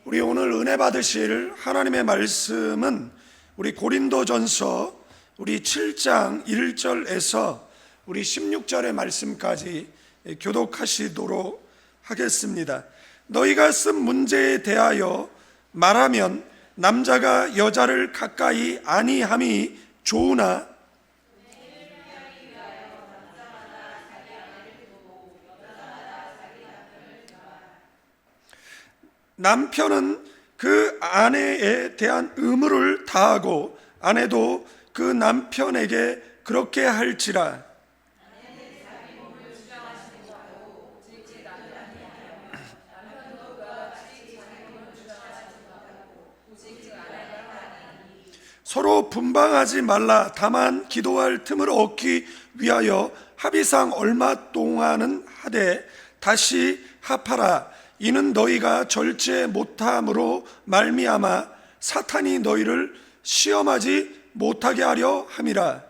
우리 오늘 은혜 받으실 하나님의 말씀은 우리 고린도전서 우리 7장 1절에서 우리 16절의 말씀까지 교독하시도록 하겠습니다. 너희가 쓴 문제에 대하여 말하면 남자가 여자를 가까이 아니함이 좋으나 남편은 그 아내에 대한 의무를 다하고 아내도 그 남편에게 그렇게 할지라. 서로 분방하지 말라. 다만 기도할 틈을 얻기 위하여 합의상 얼마 동안은 하되 다시 합하라. 이는 너희가 절제 못함으로 말미암아 사탄이 너희를 시험하지 못하게 하려 함이라.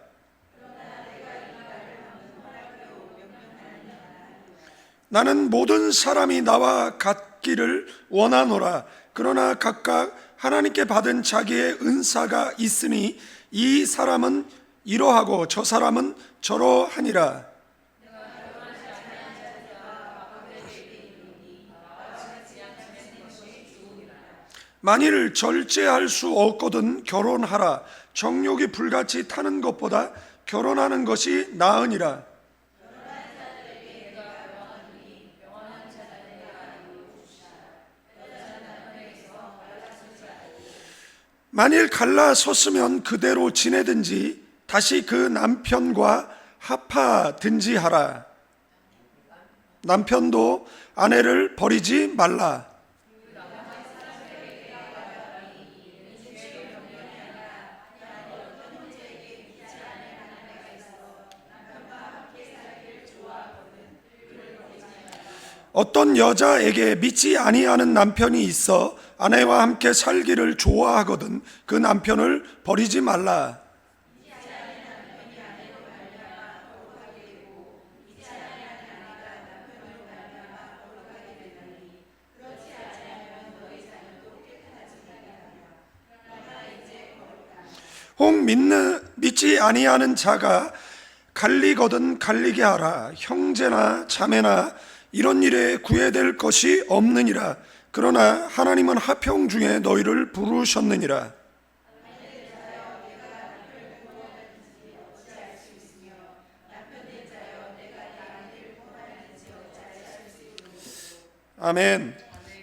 나는 모든 사람이 나와 같기를 원하노라. 그러나 각각 하나님께 받은 자기의 은사가 있으니 이 사람은 이러하고 저 사람은 저러하니라. 만일 절제할 수 없거든 결혼하라. 정욕이 불같이 타는 것보다 결혼하는 것이 나으니라. 만일 갈라섰으면 그대로 지내든지 다시 그 남편과 합하든지 하라. 남편도 아내를 버리지 말라. 어떤 여자에게 믿지 아니하는 남편이 있어 아내와 함께 살기를 좋아하거든 그 남편을 버리지 말라. 혹 믿지 아니하는 자가 갈리거든 갈리게 하라. 형제나 자매나 이런 일에 구애될 것이 없느니라. 그러나 하나님은 화평 중에 너희를 부르셨느니라. 아멘.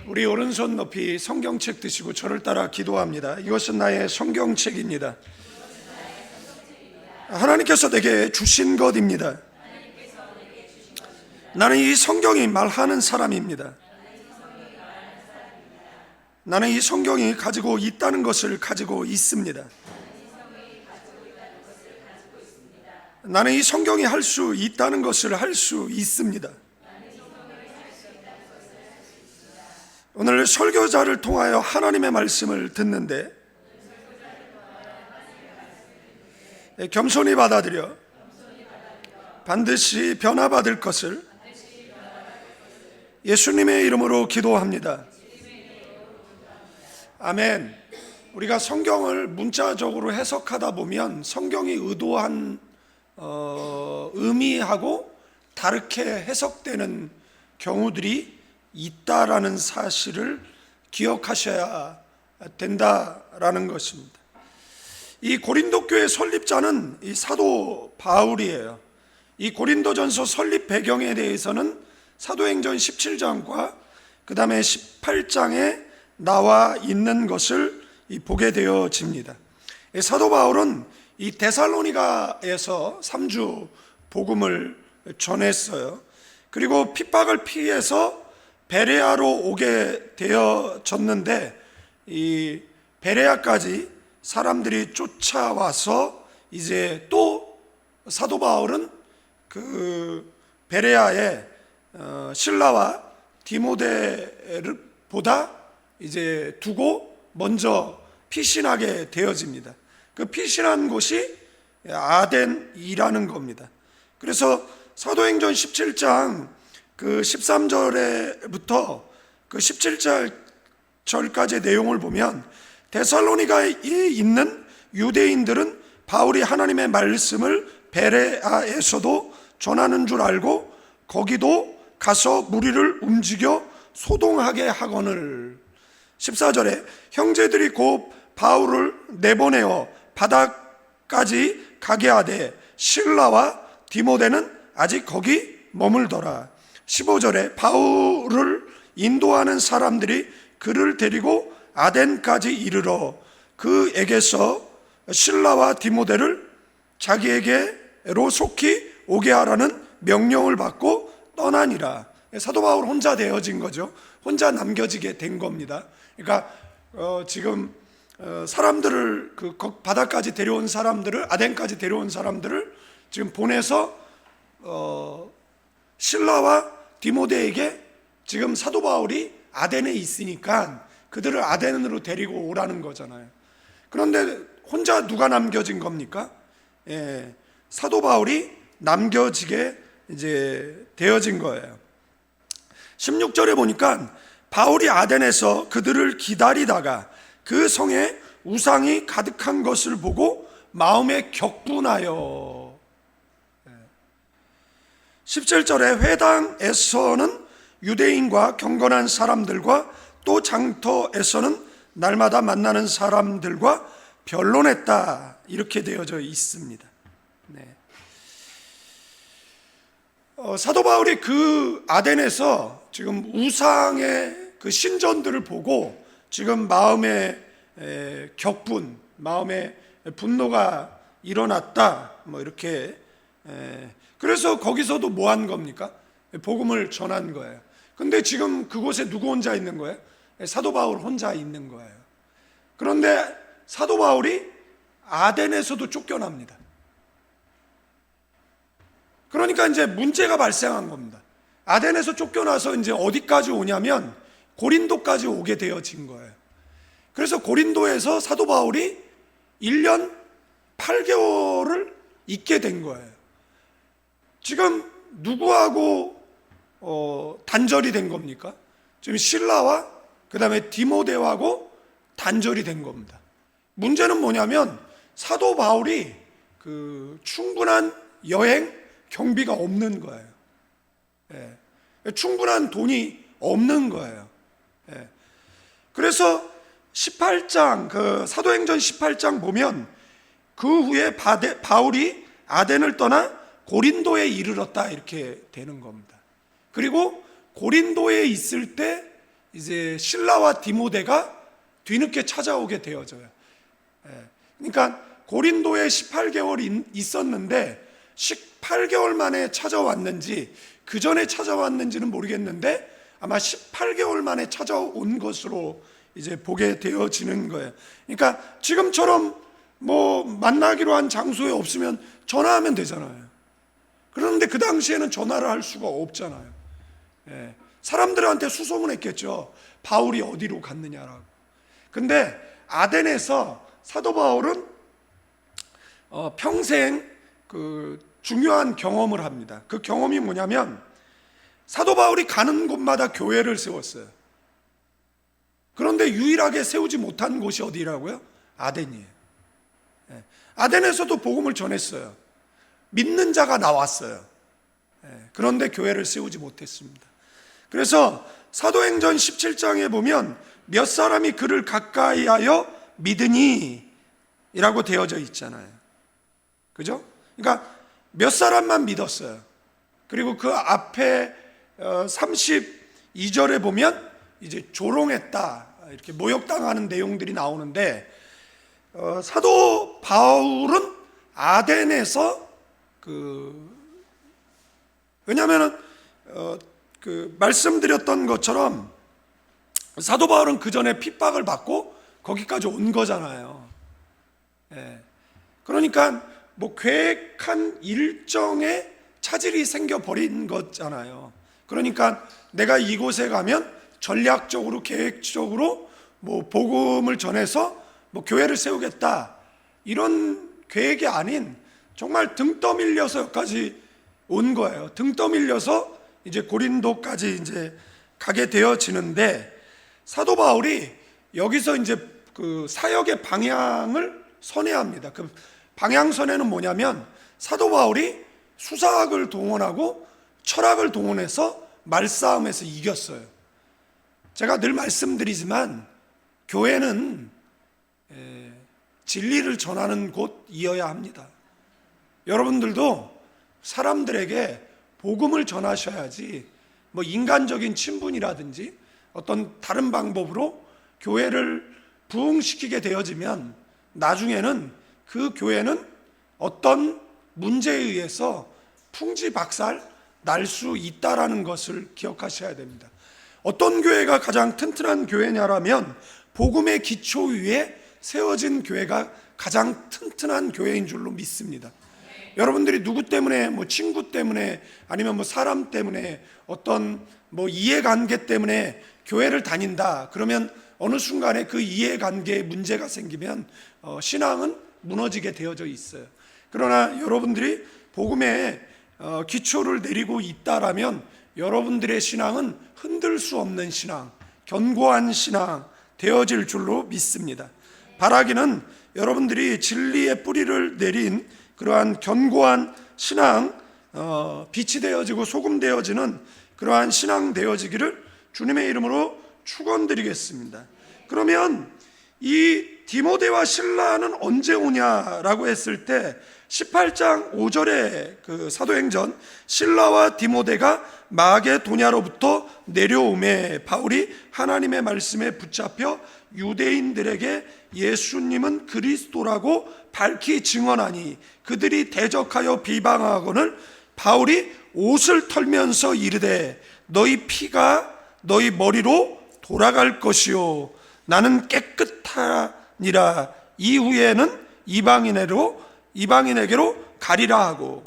우리 오른손 높이 성경책 드시고 저를 따라 기도합니다. 이것은 나의 성경책입니다. 하나님께서 내게 주신 것입니다. 나는 이 성경이 말하는 사람입니다. 나는 이 성경이 가지고 있다는 것을 가지고 있습니다. 나는 이 성경이 할 수 있다는 것을 할 수 있습니다. 오늘 설교자를 통하여 하나님의 말씀을 듣는데 겸손히 받아들여 반드시 변화받을 것을 예수님의 이름으로 기도합니다. 아멘. 우리가 성경을 문자적으로 해석하다 보면 성경이 의도한 의미하고 다르게 해석되는 경우들이 있다라는 사실을 기억하셔야 된다라는 것입니다. 이 고린도 교회 설립자는 이 사도 바울이에요. 이 고린도전서 설립 배경에 대해서는 사도행전 17장과 그 다음에 18장에 나와 있는 것을 보게 되어집니다. 사도 바울은 이 데살로니가에서 3주 복음을 전했어요. 그리고 핍박을 피해서 베레아로 오게 되어졌는데 이 베레아까지 사람들이 쫓아와서 이제 또 사도 바울은 그 베레아에 실라와 디모데를 보다 이제 두고 먼저 피신하게 되어집니다. 그 피신한 곳이 아덴이라는 겁니다. 그래서 사도행전 17장 그 13절에부터 그 17절 절까지의 내용을 보면 데살로니가에 있는 유대인들은 바울이 하나님의 말씀을 베레아에서도 전하는 줄 알고 거기도 가서 무리를 움직여 소동하게 하거늘. 14절에 형제들이 곧 바울을 내보내어 바다까지 가게 하되 실라와 디모데는 아직 거기 머물더라. 15절에 바울을 인도하는 사람들이 그를 데리고 아덴까지 이르러 그에게서 실라와 디모데를 자기에게로 속히 오게 하라는 명령을 받고 떠나니라. 사도 바울 혼자 되어진 거죠. 혼자 남겨지게 된 겁니다. 그러니까 지금 사람들을 그 바다까지 데려온 사람들을, 아덴까지 데려온 사람들을 지금 보내서 실라와 디모데에게 지금 사도 바울이 아덴에 있으니까 그들을 아덴으로 데리고 오라는 거잖아요. 그런데 혼자 누가 남겨진 겁니까? 사도 바울이 남겨지게 이제 되어진 거예요. 16절에 보니까 바울이 아덴에서 그들을 기다리다가 그 성에 우상이 가득한 것을 보고 마음에 격분하여. 17절에 회당에서는 유대인과 경건한 사람들과 또 장터에서는 날마다 만나는 사람들과 변론했다, 이렇게 되어져 있습니다. 사도 바울이 그 아덴에서 지금 우상의 그 신전들을 보고 지금 마음에 격분, 마음에 분노가 일어났다, 뭐 이렇게. 그래서 거기서도 뭐 한 겁니까? 복음을 전한 거예요. 근데 지금 그곳에 누구 혼자 있는 거예요? 사도 바울 혼자 있는 거예요. 그런데 사도 바울이 아덴에서도 쫓겨납니다. 그러니까 이제 문제가 발생한 겁니다. 아덴에서 쫓겨나서 이제 어디까지 오냐면 고린도까지 오게 되어진 거예요. 그래서 고린도에서 사도 바울이 1년 8개월을 있게 된 거예요. 지금 누구하고 단절이 된 겁니까? 지금 실라와 그 다음에 디모데하고 단절이 된 겁니다. 문제는 뭐냐면 사도 바울이 그 충분한 여행 경비가 없는 거예요. 충분한 돈이 없는 거예요. 그래서 18장, 그 사도행전 18장 보면 그 후에 바울이 아덴을 떠나 고린도에 이르렀다, 이렇게 되는 겁니다. 그리고 고린도에 있을 때 이제 실라와 디모데가 뒤늦게 찾아오게 되어져요. 그러니까 고린도에 18개월 있었는데 18개월 만에 찾아왔는지 그 전에 찾아왔는지는 모르겠는데 아마 18개월 만에 찾아온 것으로 이제 보게 되어지는 거예요. 그러니까 지금처럼 뭐 만나기로 한 장소에 없으면 전화하면 되잖아요. 그런데 그 당시에는 전화를 할 수가 없잖아요. 사람들한테 수소문했겠죠. 바울이 어디로 갔느냐라고. 근데 아덴에서 사도 바울은 평생 그 중요한 경험을 합니다. 그 경험이 뭐냐면 사도 바울이 가는 곳마다 교회를 세웠어요. 그런데 유일하게 세우지 못한 곳이 어디라고요? 아덴이에요. 아덴에서도 복음을 전했어요. 믿는 자가 나왔어요. 그런데 교회를 세우지 못했습니다. 그래서 사도행전 17장에 보면 몇 사람이 그를 가까이하여 믿으니 이라고 되어져 있잖아요. 그죠? 그러니까 몇 사람만 믿었어요. 그리고 그 앞에 32절에 보면 이제 조롱했다, 이렇게 모욕당하는 내용들이 나오는데 사도 바울은 아덴에서 왜냐하면 그 말씀드렸던 것처럼 사도 바울은 그 전에 핍박을 받고 거기까지 온 거잖아요. 그러니까 뭐 계획한 일정에 차질이 생겨버린 거잖아요. 그러니까 내가 이곳에 가면 전략적으로 계획적으로 뭐 복음을 전해서 뭐 교회를 세우겠다, 이런 계획이 아닌 정말 등 떠밀려서 여기까지 온 거예요. 등 떠밀려서 이제 고린도까지 이제 가게 되어지는데 사도 바울이 여기서 이제 그 사역의 방향을 선회합니다. 그 방향선회는 뭐냐면 사도 바울이 수사학을 동원하고 철학을 동원해서 말싸움에서 이겼어요. 제가 늘 말씀드리지만 교회는 진리를 전하는 곳이어야 합니다. 여러분들도 사람들에게 복음을 전하셔야지 뭐 인간적인 친분이라든지 어떤 다른 방법으로 교회를 부흥시키게 되어지면 나중에는 그 교회는 어떤 문제에 의해서 풍지박살 날 수 있다라는 것을 기억하셔야 됩니다. 어떤 교회가 가장 튼튼한 교회냐라면 복음의 기초 위에 세워진 교회가 가장 튼튼한 교회인 줄로 믿습니다. 여러분들이 누구 때문에 뭐 친구 때문에 아니면 뭐 사람 때문에 어떤 뭐 이해관계 때문에 교회를 다닌다 그러면 어느 순간에 그 이해관계에 문제가 생기면 신앙은 무너지게 되어져 있어요. 그러나 여러분들이 복음의 기초를 내리고 있다라면 여러분들의 신앙은 흔들 수 없는 신앙, 견고한 신앙 되어질 줄로 믿습니다. 바라기는 여러분들이 진리의 뿌리를 내린 그러한 견고한 신앙, 빛이 되어지고 소금 되어지는 그러한 신앙 되어지기를 주님의 이름으로 축원드리겠습니다. 그러면 이 디모데와 실라는 언제 오냐라고 했을 때 18장 5절에 그 사도행전 실라와 디모데가 마게도냐로부터 내려오매 바울이 하나님의 말씀에 붙잡혀 유대인들에게 예수님은 그리스도라고 밝히 증언하니 그들이 대적하여 비방하거늘 바울이 옷을 털면서 이르되 너희 피가 너희 머리로 돌아갈 것이요 나는 깨끗하니라 이후에는 이방인에게로 가리라 하고.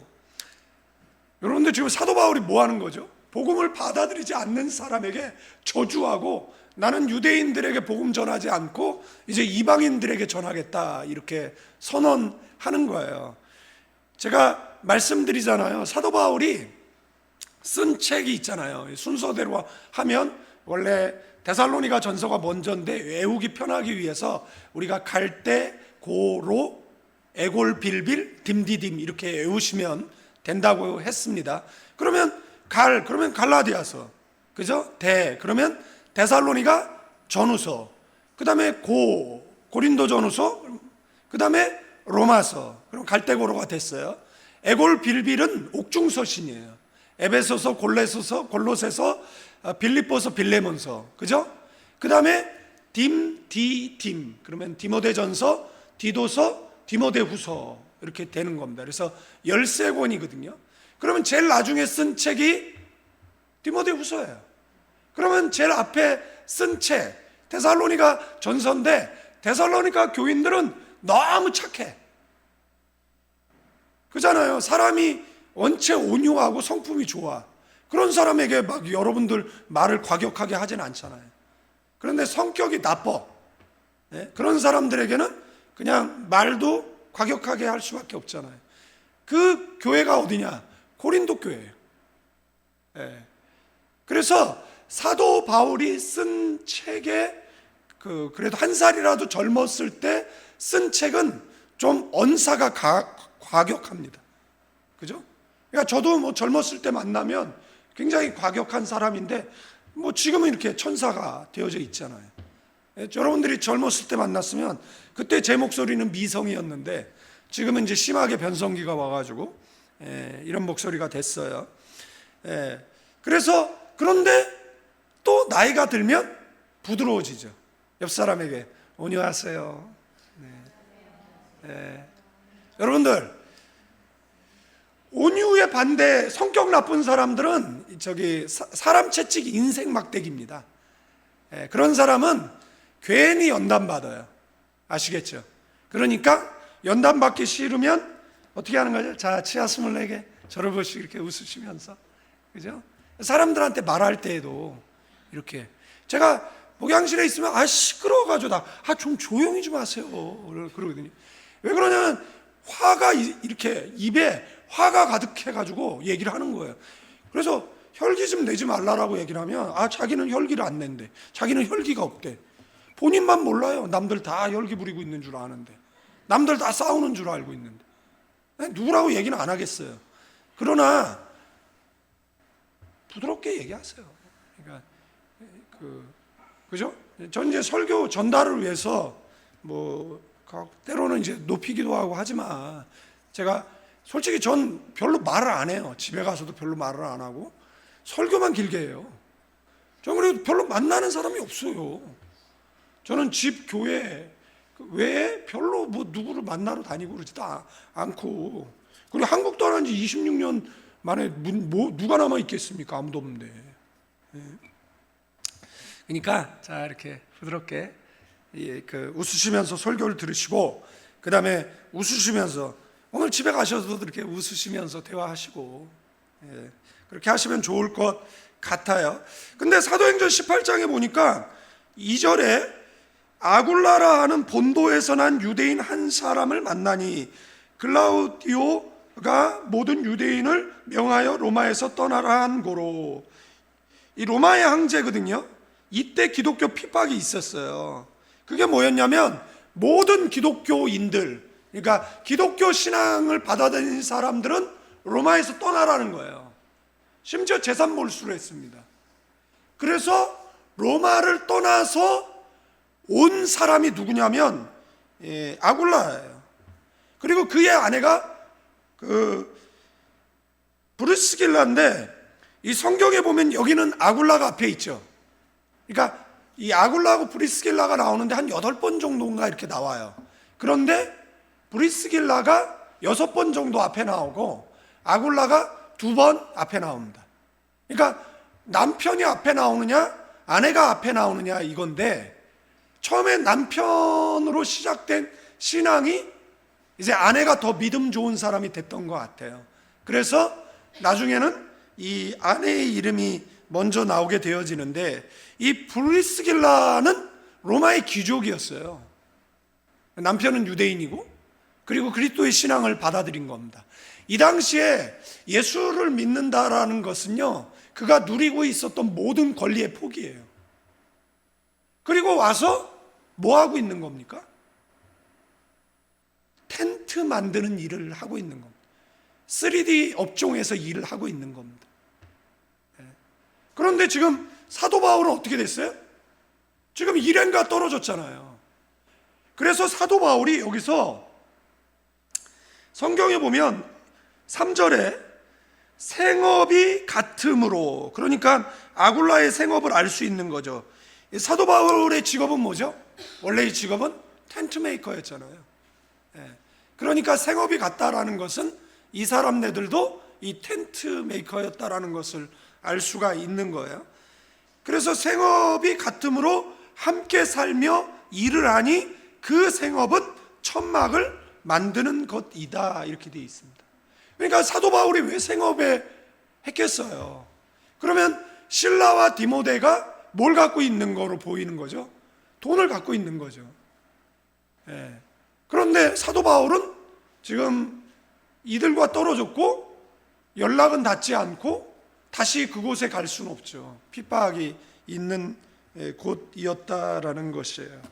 여러분들 지금 사도 바울이 뭐 하는 거죠? 복음을 받아들이지 않는 사람에게 저주하고 나는 유대인들에게 복음 전하지 않고 이제 이방인들에게 전하겠다 이렇게 선언하는 거예요. 제가 말씀드리잖아요. 사도 바울이 쓴 책이 있잖아요. 순서대로 하면 원래 데살로니가 전서가 먼저인데 외우기 편하기 위해서 우리가 갈대, 고로, 에골, 빌빌, 딤디딤 이렇게 외우시면 된다고 했습니다. 그러면 그러면 갈라디아서, 그죠? 그러면 데살로니가 전후서, 그 다음에 고린도 전후서, 그 다음에 로마서, 그럼 갈대고로가 됐어요. 에골, 빌빌은 옥중서신이에요. 에베소서, 골로새서, 빌립보서, 빌레몬서, 그죠? 그 다음에 딤, 그러면 디모데전서, 디도서, 디모데후서 이렇게 되는 겁니다. 그래서 13권이거든요. 그러면 제일 나중에 쓴 책이 디모데후서예요. 그러면 제일 앞에 쓴 책 데살로니가 전서인데 데살로니가 교인들은 너무 착해. 그잖아요. 사람이 원체 온유하고 성품이 좋아. 그런 사람에게 막 여러분들 말을 과격하게 하진 않잖아요. 그런데 성격이 나빠. 네? 그런 사람들에게는 그냥 말도 과격하게 할 수밖에 없잖아요. 그 교회가 어디냐? 고린도 교회예요. 네. 그래서 사도 바울이 쓴 책에 그래도 한 살이라도 젊었을 때 쓴 책은 좀 언사가 과격합니다. 그죠? 그러니까 저도 뭐 젊었을 때 만나면 굉장히 과격한 사람인데 뭐 지금은 이렇게 천사가 되어져 있잖아요. 여러분들이 젊었을 때 만났으면 그때 제 목소리는 미성이었는데 지금은 이제 심하게 변성기가 와가지고 이런 목소리가 됐어요. 그래서 그런데 또 나이가 들면 부드러워지죠. 옆 사람에게 온유하세요. 여러분들 온유의 반대 성격 나쁜 사람들은 사람 채찍 인생 막대기입니다. 그런 사람은 괜히 연단받아요. 아시겠죠? 그러니까 연단받기 싫으면 어떻게 하는 거죠? 자, 치아 24개 저를 보시고 이렇게 웃으시면서, 그죠? 사람들한테 말할 때에도 이렇게 제가 목양실에 있으면 시끄러워가지고 좀 조용히 좀 하세요 그러거든요. 왜 그러냐면 화가 이렇게 입에 화가 가득해가지고 얘기를 하는 거예요. 그래서 혈기 좀 내지 말라라고 얘기를 하면 자기는 혈기를 안 낸대. 자기는 혈기가 없대. 본인만 몰라요. 남들 다 혈기 부리고 있는 줄 아는데, 남들 다 싸우는 줄 알고 있는데 누구라고 얘기는 안 하겠어요. 그러나 부드럽게 얘기하세요. 그러니까 그죠? 전 이제 설교 전달을 위해서 때로는 이제 높이기도 하고 하지만, 제가 솔직히 전 별로 말을 안 해요. 집에 가서도 별로 말을 안 하고 설교만 길게 해요. 전 그래도 별로 만나는 사람이 없어요. 저는 집, 교회 외에 별로 누구를 만나러 다니고 그러지도 않고, 그리고 한국 떠난 지 26년 만에 누가 남아 있겠습니까? 아무도 없는데. 그러니까 자, 이렇게 부드럽게 웃으시면서 설교를 들으시고, 그 다음에 웃으시면서 오늘 집에 가셔서도 이렇게 웃으시면서 대화하시고, 그렇게 하시면 좋을 것 같아요. 근데 사도행전 18장에 보니까 2절에 아굴라라 하는 본도에서 난 유대인 한 사람을 만나니 글라우디오가 모든 유대인을 명하여 로마에서 떠나라 한 고로. 이 로마의 황제거든요. 이때 기독교 핍박이 있었어요. 그게 뭐였냐면, 모든 기독교인들, 그러니까 기독교 신앙을 받아들인 사람들은 로마에서 떠나라는 거예요. 심지어 재산 몰수를 했습니다. 그래서 로마를 떠나서 온 사람이 누구냐면 아굴라예요. 그리고 그의 아내가 브리스길라인데, 이 성경에 보면 여기는 아굴라가 앞에 있죠. 그러니까 이 아굴라하고 브리스길라가 나오는데 한 8번 정도인가 이렇게 나와요. 그런데 브리스길라가 6번 정도 앞에 나오고 아굴라가 2번 앞에 나옵니다. 그러니까 남편이 앞에 나오느냐 아내가 앞에 나오느냐 이건데, 처음에 남편으로 시작된 신앙이 이제 아내가 더 믿음 좋은 사람이 됐던 것 같아요. 그래서 나중에는 이 아내의 이름이 먼저 나오게 되어지는데, 이 브리스길라는 로마의 귀족이었어요. 남편은 유대인이고, 그리고 그리스도의 신앙을 받아들인 겁니다. 이 당시에 예수를 믿는다라는 것은요, 그가 누리고 있었던 모든 권리의 포기예요. 그리고 와서 뭐 하고 있는 겁니까? 텐트 만드는 일을 하고 있는 겁니다. 3D 업종에서 일을 하고 있는 겁니다. 그런데 지금 사도 바울은 어떻게 됐어요? 지금 일행과 떨어졌잖아요. 그래서 사도 바울이 여기서 성경에 보면 3절에 생업이 같음으로, 그러니까 아굴라의 생업을 알 수 있는 거죠. 사도 바울의 직업은 뭐죠? 원래 이 직업은 텐트 메이커였잖아요. 그러니까 생업이 같다라는 것은 이 사람네들도 이 텐트 메이커였다라는 것을 알 수가 있는 거예요. 그래서 생업이 같음으로 함께 살며 일을 하니 그 생업은 천막을 만드는 것이다, 이렇게 되어 있습니다. 그러니까 사도 바울이 왜 생업에 했겠어요? 그러면 실라와 디모데가 뭘 갖고 있는 거로 보이는 거죠? 돈을 갖고 있는 거죠. 그런데 사도 바울은 지금 이들과 떨어졌고 연락은 닿지 않고 다시 그곳에 갈 수는 없죠. 핍박이 있는 곳이었다라는 것이에요.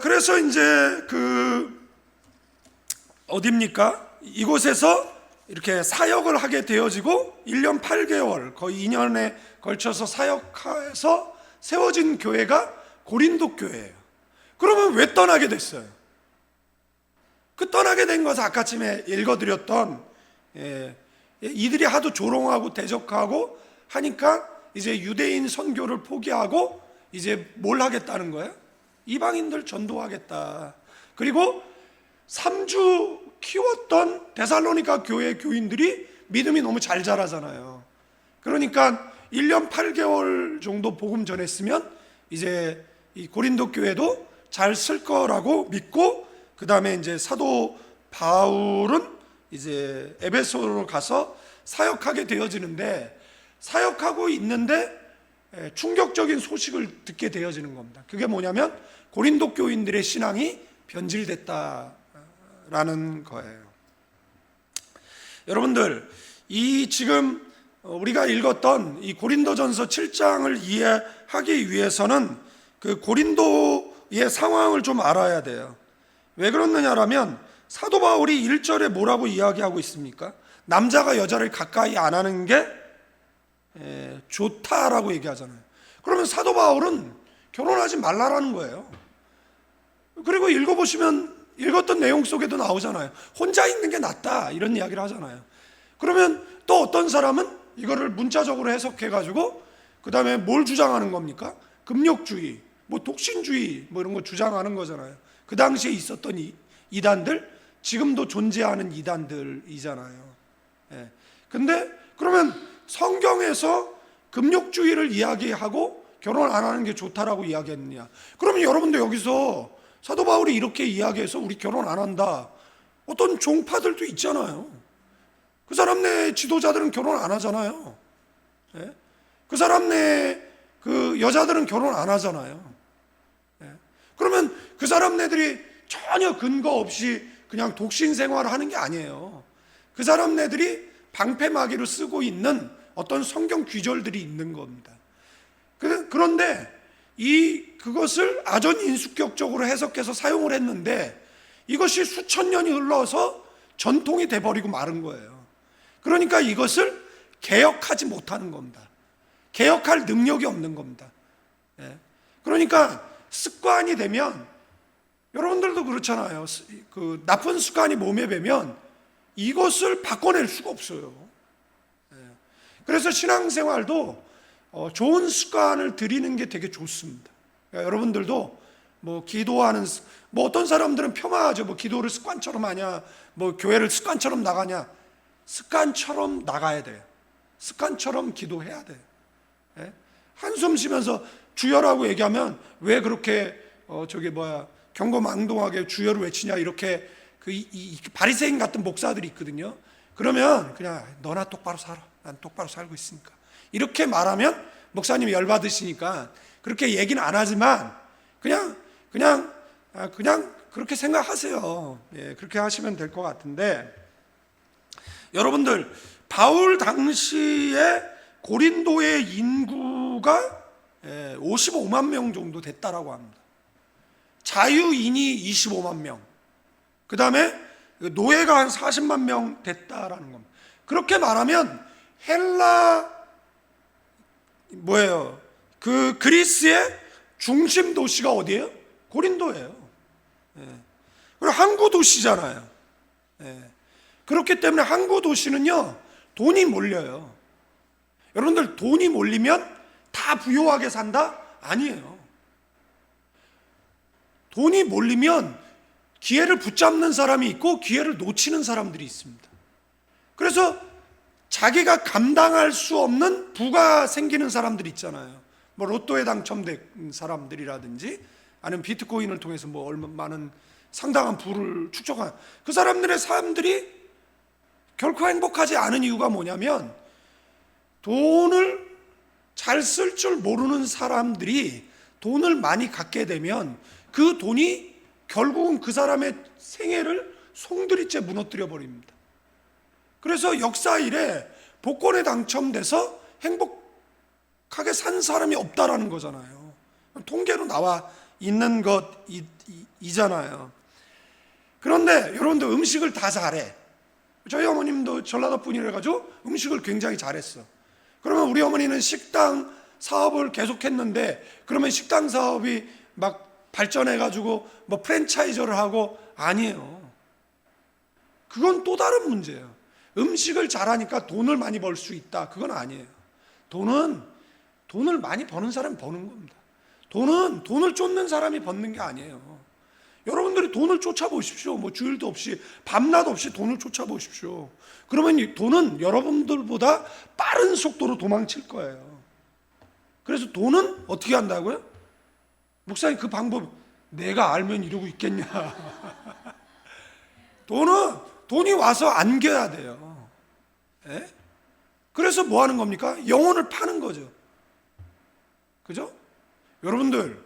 그래서 이제 어딥니까? 이곳에서 이렇게 사역을 하게 되어지고 1년 8개월, 거의 2년에 걸쳐서 사역해서 세워진 교회가 고린도 교회예요. 그러면 왜 떠나게 됐어요? 그 떠나게 된 것은 아까쯤에 읽어드렸던 이들이 하도 조롱하고 대적하고 하니까 이제 유대인 선교를 포기하고 이제 뭘 하겠다는 거예요? 이방인들 전도하겠다. 그리고 3주 키웠던 데살로니가 교회 교인들이 믿음이 너무 잘 자라잖아요. 그러니까 1년 8개월 정도 복음 전했으면 이제 이 고린도 교회도 잘 쓸 거라고 믿고, 그 다음에 이제 사도 바울은 이제 에베소로 가서 사역하게 되어지는데, 사역하고 있는데 충격적인 소식을 듣게 되어지는 겁니다. 그게 뭐냐면 고린도 교인들의 신앙이 변질됐다라는 거예요. 여러분들, 이 지금 우리가 읽었던 이 고린도전서 7장을 이해하기 위해서는 그 고린도의 상황을 좀 알아야 돼요. 왜 그렇느냐라면 사도 바울이 1절에 뭐라고 이야기하고 있습니까? 남자가 여자를 가까이 안 하는 게 좋다라고 얘기하잖아요. 그러면 사도 바울은 결혼하지 말라라는 거예요. 그리고 읽었던 내용 속에도 나오잖아요. 혼자 있는 게 낫다 이런 이야기를 하잖아요. 그러면 또 어떤 사람은 이거를 문자적으로 해석해가지고 그 다음에 뭘 주장하는 겁니까? 금욕주의, 뭐 독신주의 뭐 이런 거 주장하는 거잖아요. 그 당시에 있었던 이단들, 지금도 존재하는 이단들이잖아요. 예. 근데 그러면 성경에서 금욕주의를 이야기하고 결혼 안 하는 게 좋다라고 이야기했느냐? 그러면 여러분도 여기서 사도 바울이 이렇게 이야기해서 우리 결혼 안 한다. 어떤 종파들도 있잖아요. 그 사람 내 지도자들은 결혼 안 하잖아요. 예? 그 사람 내 그 여자들은 결혼 안 하잖아요. 예? 그러면 그 사람 네들이 전혀 근거 없이 그냥 독신 생활을 하는 게 아니에요. 그 사람 네들이 방패막이로 쓰고 있는 어떤 성경 귀절들이 있는 겁니다. 그런데 그것을 아전인수격적으로 해석해서 사용을 했는데 이것이 수천 년이 흘러서 전통이 돼버리고 마른 거예요. 그러니까 이것을 개혁하지 못하는 겁니다. 개혁할 능력이 없는 겁니다. 그러니까 습관이 되면 여러분들도 그렇잖아요. 그 나쁜 습관이 몸에 배면 이것을 바꿔낼 수가 없어요. 그래서 신앙생활도 좋은 습관을 들이는 게 되게 좋습니다. 그러니까 여러분들도 뭐 기도하는 뭐 어떤 사람들은 폄하하죠. 뭐 기도를 습관처럼 하냐, 뭐 교회를 습관처럼 나가냐. 습관처럼 나가야 돼요. 습관처럼 기도해야 돼요. 한숨 쉬면서 주여라고 얘기하면 왜 그렇게 경거망동하게 주여를 외치냐 이렇게 이 바리새인 같은 목사들이 있거든요. 그러면 그냥 너나 똑바로 살아. 난 똑바로 살고 있으니까. 이렇게 말하면 목사님이 열받으시니까 그렇게 얘기는 안 하지만 그냥 그렇게 생각하세요. 예, 그렇게 하시면 될 것 같은데 여러분들 바울 당시에 고린도의 인구가 55만 명 정도 됐다라고 합니다. 자유인이 25만 명, 그 다음에 노예가 한 40만 명 됐다라는 겁니다. 그렇게 말하면 그 그리스의 중심 도시가 어디예요? 고린도예요. 그리고 항구 도시잖아요. 그렇기 때문에 항구 도시는요 돈이 몰려요. 여러분들 돈이 몰리면 다 부유하게 산다? 아니에요. 돈이 몰리면 기회를 붙잡는 사람이 있고 기회를 놓치는 사람들이 있습니다. 그래서 자기가 감당할 수 없는 부가 생기는 사람들이 있잖아요. 뭐 로또에 당첨된 사람들이라든지 아니면 비트코인을 통해서 뭐 얼마 많은 상당한 부를 축적한 그 사람들이 결코 행복하지 않은 이유가 뭐냐면 돈을 잘 쓸 줄 모르는 사람들이 돈을 많이 갖게 되면 그 돈이 결국은 그 사람의 생애를 송두리째 무너뜨려 버립니다. 그래서 역사 이래 복권에 당첨돼서 행복하게 산 사람이 없다라는 거잖아요. 통계로 나와 있는 것이잖아요. 그런데 여러분들 음식을 다 잘해. 저희 어머님도 전라도 분이라 가지고 음식을 굉장히 잘했어. 그러면 우리 어머니는 식당 사업을 계속했는데 그러면 식당 사업이 막 발전해가지고 뭐 프랜차이저를 하고 아니에요. 그건 또 다른 문제예요. 음식을 잘하니까 돈을 많이 벌 수 있다. 그건 아니에요. 돈을 많이 버는 사람이 버는 겁니다. 돈을 쫓는 사람이 버는 게 아니에요. 여러분들이 돈을 쫓아보십시오. 뭐 주일도 없이 밤낮 없이 돈을 쫓아보십시오. 그러면 이 돈은 여러분들보다 빠른 속도로 도망칠 거예요. 그래서 돈은 어떻게 한다고요? 목사님 그 방법 내가 알면 이러고 있겠냐. 돈이 와서 안겨야 돼요. 예? 그래서 뭐 하는 겁니까? 영혼을 파는 거죠. 그죠? 여러분들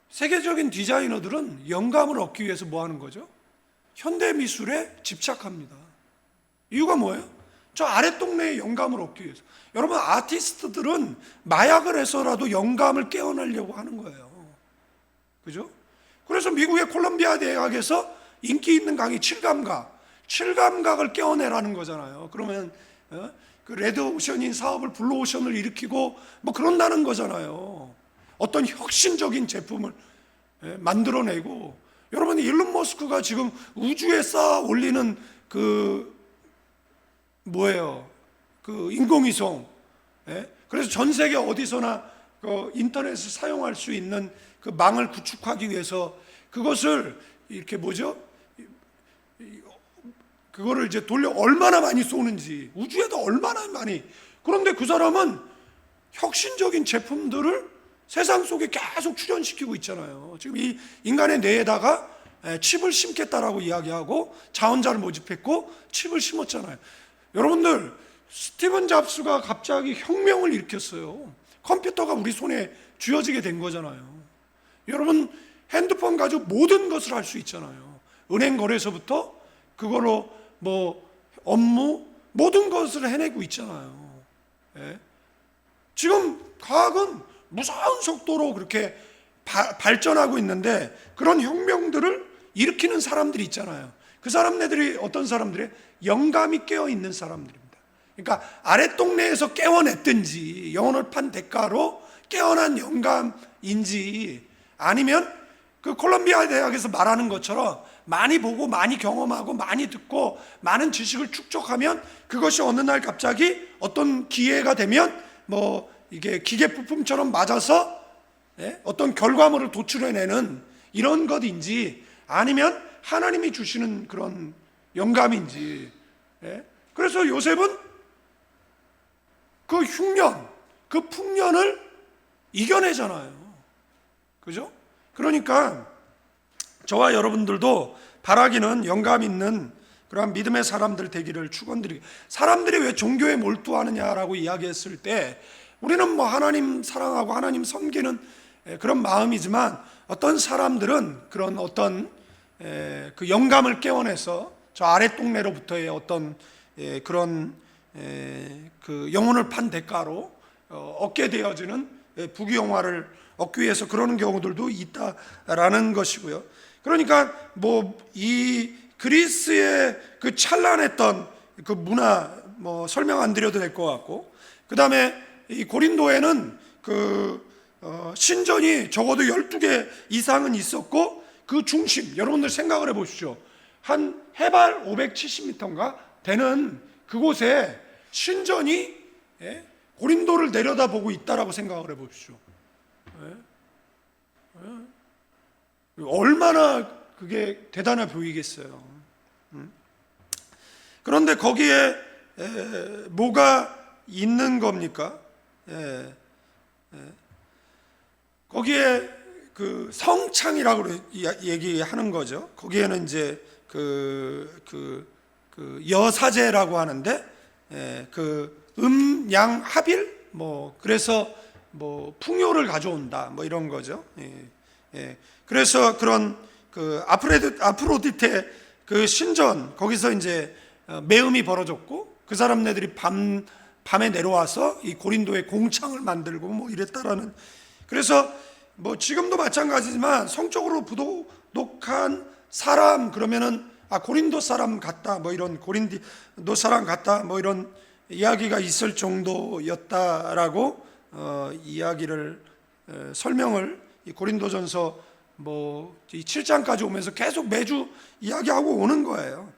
세계적인 디자이너들은 영감을 얻기 위해서 뭐 하는 거죠? 현대 미술에 집착합니다. 이유가 뭐예요? 저 아랫동네에 영감을 얻기 위해서. 여러분, 아티스트들은 마약을 해서라도 영감을 깨어내려고 하는 거예요. 그죠? 그래서 미국의 콜롬비아 대학에서 인기 있는 강의 칠감각을 깨어내라는 거잖아요. 그러면 그 레드오션인 사업을 블루오션을 일으키고 뭐 그런다는 거잖아요. 어떤 혁신적인 제품을 만들어내고. 여러분, 일론 머스크가 지금 우주에 쌓아 올리는 그 뭐예요? 그 인공위성. 그래서 전 세계 어디서나 그 인터넷을 사용할 수 있는 그 망을 구축하기 위해서 그것을 이렇게 그거를 이제 돌려 얼마나 많이 쏘는지, 우주에도 얼마나 많이. 그런데 그 사람은 혁신적인 제품들을 세상 속에 계속 출현시키고 있잖아요. 지금 이 인간의 뇌에다가 칩을 심겠다라고 이야기하고 자원자를 모집했고 칩을 심었잖아요. 여러분들, 스티븐 잡스가 갑자기 혁명을 일으켰어요. 컴퓨터가 우리 손에 쥐어지게 된 거잖아요. 여러분, 핸드폰 가지고 모든 것을 할 수 있잖아요. 은행 거래소부터 그걸로 뭐 업무 모든 것을 해내고 있잖아요. 지금 과학은 무서운 속도로 그렇게 발전하고 있는데, 그런 혁명들을 일으키는 사람들이 있잖아요. 그 사람들이 어떤 사람들이에요? 영감이 깨어있는 사람들입니다. 그러니까 아랫동네에서 깨어냈든지 영혼을 판 대가로 깨어난 영감인지, 아니면 그 콜롬비아 대학에서 말하는 것처럼 많이 보고 많이 경험하고 많이 듣고 많은 지식을 축적하면 그것이 어느 날 갑자기 어떤 기회가 되면 뭐 이게 기계 부품처럼 맞아서 어떤 결과물을 도출해내는 이런 것인지, 아니면 하나님이 주시는 그런 영감인지. 그래서 요셉은 그 흉년, 그 풍년을 이겨내잖아요. 그죠? 그러니까 저와 여러분들도 바라기는 영감 있는 그러한 믿음의 사람들 되기를 축원드리고. 사람들이 왜 종교에 몰두하느냐라고 이야기했을 때 우리는 뭐 하나님 사랑하고 하나님 섬기는 그런 마음이지만, 어떤 사람들은 그런 어떤 그 영감을 깨워내서 저 아랫동네로부터의 어떤 그런 그 영혼을 판 대가로 얻게 되어지는 부귀영화를 얻기 위해서 그러는 경우들도 있다라는 것이고요. 그러니까 뭐 이 그리스의 그 찬란했던 그 문화 뭐 설명 안 드려도 될 것 같고, 그 다음에 이 고린도에는 그 신전이 적어도 12개 이상은 있었고, 그 중심, 여러분들 생각을 해보십시오. 한 해발 570m인가 되는 그곳에 신전이 고린도를 내려다보고 있다라고 생각을 해보십시오. 얼마나 그게 대단해 보이겠어요. 그런데 거기에 뭐가 있는 겁니까? 거기에 그 성창이라고 얘기하는 거죠. 거기에는 이제 그 여사제라고 하는데, 그 양 합일 뭐 그래서 뭐 풍요를 가져온다 뭐 이런 거죠. 그래서 그런 그 아프로디테 그 신전, 거기서 이제 매음이 벌어졌고, 그 사람네들이 밤에 내려와서 이 고린도에 공창을 만들고 뭐 이랬다라는. 그래서 뭐 지금도 마찬가지지만 성적으로 부도덕한 사람 그러면은 고린도 사람 같다 뭐 이런, 고린도 사람 같다 뭐 이런 이야기가 있을 정도였다라고 이야기를 설명을 이 고린도전서 뭐 7장까지 오면서 계속 매주 이야기하고 오는 거예요.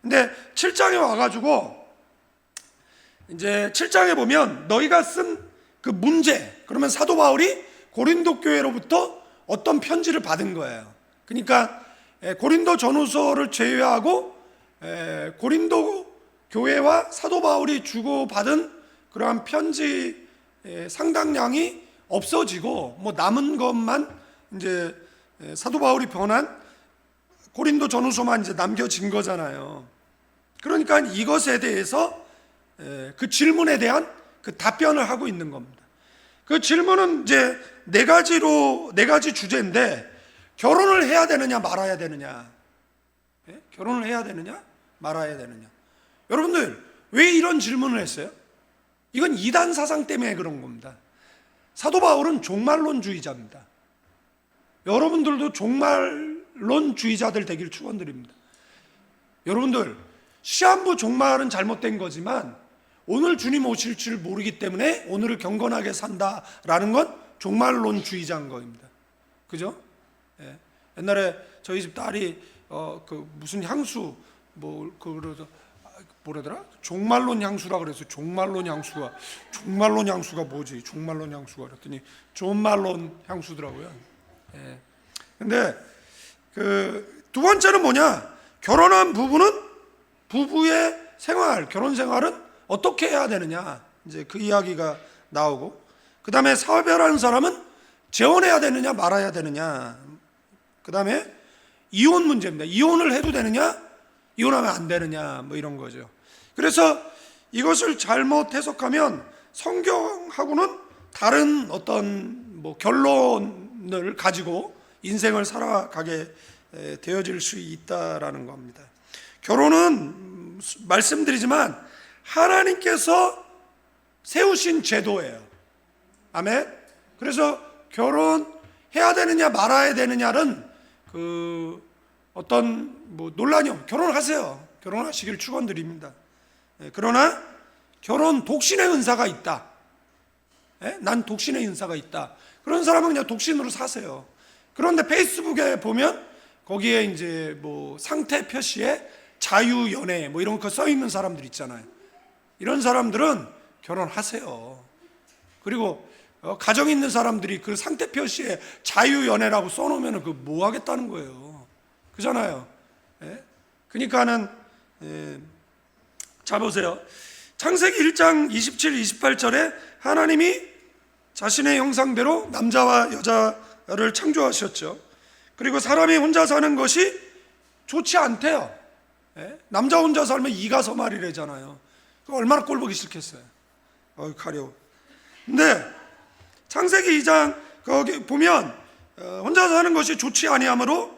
근데 7장에 와가지고 이제 7장에 보면 너희가 쓴 그 문제, 그러면 사도 바울이 고린도 교회로부터 어떤 편지를 받은 거예요. 그러니까 고린도 전후서를 제외하고 고린도 교회와 사도 바울이 주고받은 그러한 편지 상당량이 없어지고, 뭐 남은 것만 이제 사도 바울이 번한 고린도 전후서만 이제 남겨진 거잖아요. 그러니까 이것에 대해서 그 질문에 대한 그 답변을 하고 있는 겁니다. 그 질문은 이제 네 가지 주제인데, 결혼을 해야 되느냐 말아야 되느냐, 결혼을 해야 되느냐 말아야 되느냐. 여러분들, 왜 이런 질문을 했어요? 이건 이단 사상 때문에 그런 겁니다. 사도 바울은 종말론주의자입니다. 여러분들도 종말론주의자들 되길 축원드립니다. 여러분들, 시한부 종말은 잘못된 거지만 오늘 주님 오실 줄 모르기 때문에 오늘을 경건하게 산다라는 건 종말론주의자인 겁니다. 그죠? 예. 옛날에 저희 집 딸이 무슨 향수 뭐라더라? 종말론 향수라 그래서 종말론 향수가 뭐지? 종말론 향수가 그랬더니 존말론 향수더라고요. 예. 근데 두 번째는 뭐냐? 결혼한 부부는 부부의 생활, 결혼 생활은 어떻게 해야 되느냐? 이제 그 이야기가 나오고, 그 다음에 사별하는 사람은 재혼해야 되느냐 말아야 되느냐. 그 다음에 이혼 문제입니다. 이혼을 해도 되느냐, 이혼하면 안 되느냐, 뭐 이런 거죠. 그래서 이것을 잘못 해석하면 성경하고는 다른 어떤 결론을 가지고 인생을 살아가게 되어질 수 있다라는 겁니다. 결혼은 말씀드리지만 하나님께서 세우신 제도예요. 아멘. 그래서 결혼해야 되느냐 말아야 되느냐는 어떤 논란이 없어요. 결혼하세요. 결혼하시길 축원드립니다. 그러나 결혼 독신의 은사가 있다. 난 독신의 은사가 있다. 그런 사람은 그냥 독신으로 사세요. 그런데 페이스북에 보면 거기에 이제 상태 표시에 자유연애 이런 거 써 있는 사람들 있잖아요. 이런 사람들은 결혼하세요. 그리고 가정 있는 사람들이 그 상태 표시에 자유연애라고 써놓으면 뭐 하겠다는 거예요. 그잖아요. 그러니까는 자 보세요. 창세기 1장 27, 28절에 하나님이 자신의 형상대로 남자와 여자를 창조하셨죠. 그리고 사람이 혼자 사는 것이 좋지 않대요. 남자 혼자 살면 이가 서말이래잖아요. 얼마나 꼴보기 싫겠어요. 가려워. 근데 창세기 2장 거기 보면 혼자 사는 것이 좋지 아니하므로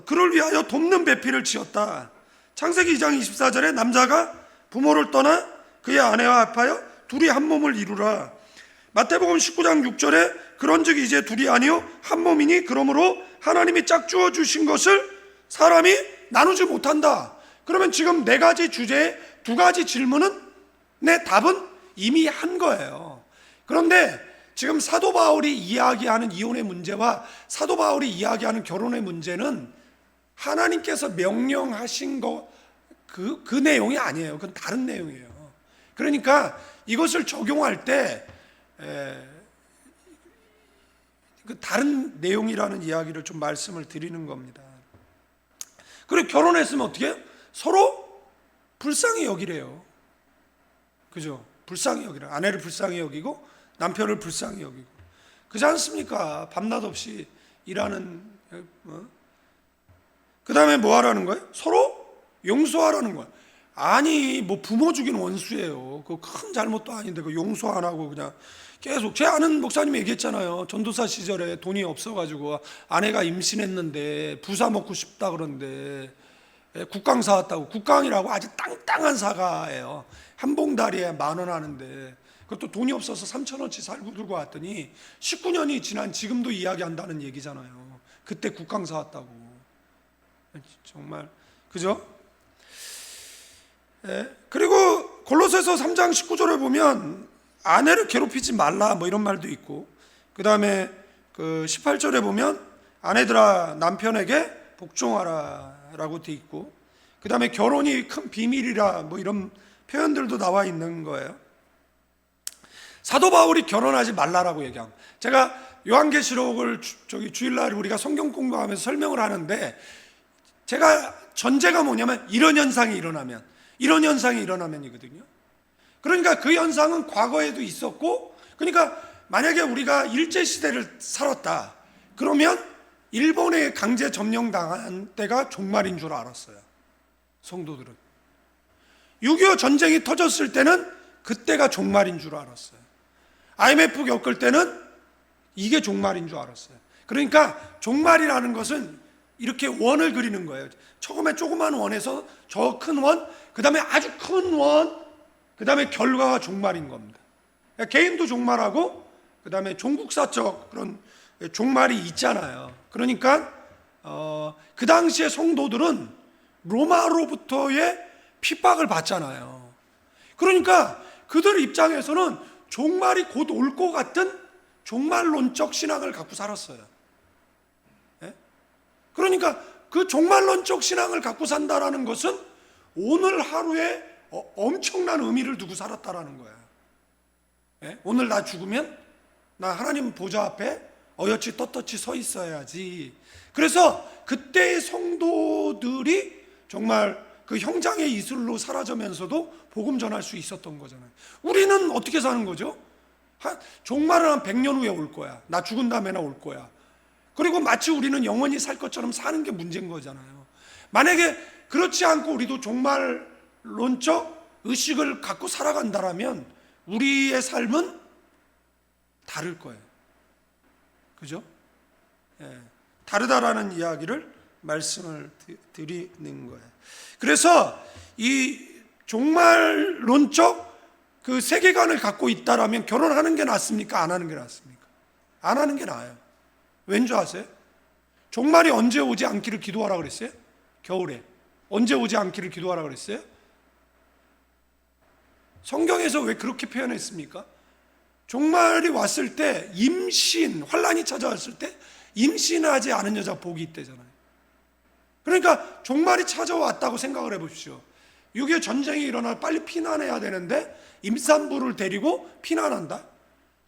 그를 위하여 돕는 배필을 지었다. 창세기 2장 24절에 남자가 부모를 떠나 그의 아내와 합하여 둘이 한 몸을 이루라. 마태복음 19장 6절에 그런즉 이제 둘이 아니요 한 몸이니 그러므로 하나님이 짝주어 주신 것을 사람이 나누지 못한다. 그러면 지금 네 가지 주제에 두 가지 질문은 내 답은 이미 한 거예요. 그런데 지금 사도 바울이 이야기하는 이혼의 문제와 사도 바울이 이야기하는 결혼의 문제는 하나님께서 명령하신 그 내용이 아니에요. 그건 다른 내용이에요. 그러니까 이것을 적용할 때 다른 내용이라는 이야기를 좀 말씀을 드리는 겁니다. 그리고 결혼했으면 어떻게 해요? 서로 불쌍히 여기래요. 그죠? 불쌍히 여기라. 아내를 불쌍히 여기고 남편을 불쌍히 여기고. 그렇지 않습니까? 밤낮 없이 일하는. 그 다음에 뭐 하라는 거예요? 서로 용서하라는 거예요. 아니 부모 죽인 원수예요. 그 큰 잘못도 아닌데 용서 안 하고 그냥 계속. 제 아는 목사님이 얘기했잖아요. 전도사 시절에 돈이 없어가지고 아내가 임신했는데 부사 먹고 싶다 그러는데 국강 사왔다고. 국강이라고 아주 땅땅한 사과예요. 한 봉다리에 10,000원 하는데 그것도 돈이 없어서 3,000원치 살고 들고 왔더니 19년이 지난 지금도 이야기한다는 얘기잖아요. 그때 국강 사왔다고. 정말 그죠? 그리고 골로새서 3장 19절에 보면 아내를 괴롭히지 말라 이런 말도 있고, 그 다음에 18절에 보면 아내들아 남편에게 복종하라 라고 돼 있고, 그 다음에 결혼이 큰 비밀이라 이런 표현들도 나와 있는 거예요. 사도 바울이 결혼하지 말라라고 얘기합니다. 제가 요한계시록을 주일날 우리가 성경 공부하면서 설명을 하는데, 제가 전제가 뭐냐면 이런 현상이 일어나면이거든요. 그러니까 그 현상은 과거에도 있었고, 그러니까 만약에 우리가 일제시대를 살았다 그러면 일본에 강제 점령당한 때가 종말인 줄 알았어요. 성도들은 6.25 전쟁이 터졌을 때는 그때가 종말인 줄 알았어요. IMF 겪을 때는 이게 종말인 줄 알았어요. 그러니까 종말이라는 것은 이렇게 원을 그리는 거예요. 처음에 조그만 원에서 저 큰 원, 그 다음에 아주 큰 원, 그 다음에 결과가 종말인 겁니다. 개인도 종말하고 그 다음에 종국사적 그런 종말이 있잖아요. 그러니까 그 당시에 성도들은 로마로부터의 핍박을 받잖아요. 그러니까 그들 입장에서는 종말이 곧 올 것 같은 종말론적 신앙을 갖고 살았어요. 예? 그러니까 그 종말론적 신앙을 갖고 산다라는 것은 오늘 하루에 엄청난 의미를 두고 살았다라는 거야. 예? 오늘 나 죽으면 나 하나님 보좌 앞에 어여치 떳떳이 서 있어야지. 그래서 그때의 성도들이 정말 그 형장의 이슬로 사라지면서도 복음 전할 수 있었던 거잖아요. 우리는 어떻게 사는 거죠? 종말은 한 100년 후에 올 거야. 나 죽은 다음에나 올 거야. 그리고 마치 우리는 영원히 살 것처럼 사는 게 문제인 거잖아요. 만약에 그렇지 않고 우리도 종말론적 의식을 갖고 살아간다라면 우리의 삶은 다를 거예요. 그죠? 예, 다르다라는 이야기를 말씀을 드리는 거예요. 그래서 이 종말론적 그 세계관을 갖고 있다라면 결혼하는 게 낫습니까? 안 하는 게 낫습니까? 안 하는 게 나아요. 왠 줄 아세요? 종말이 언제 오지 않기를 기도하라 그랬어요? 겨울에. 언제 오지 않기를 기도하라 그랬어요? 성경에서 왜 그렇게 표현했습니까? 종말이 왔을 때 임신, 환란이 찾아왔을 때 임신하지 않은 여자 복이 있대잖아요. 그러니까 종말이 찾아왔다고 생각을 해보십시오. 6.25 전쟁이 일어나 빨리 피난해야 되는데 임산부를 데리고 피난한다?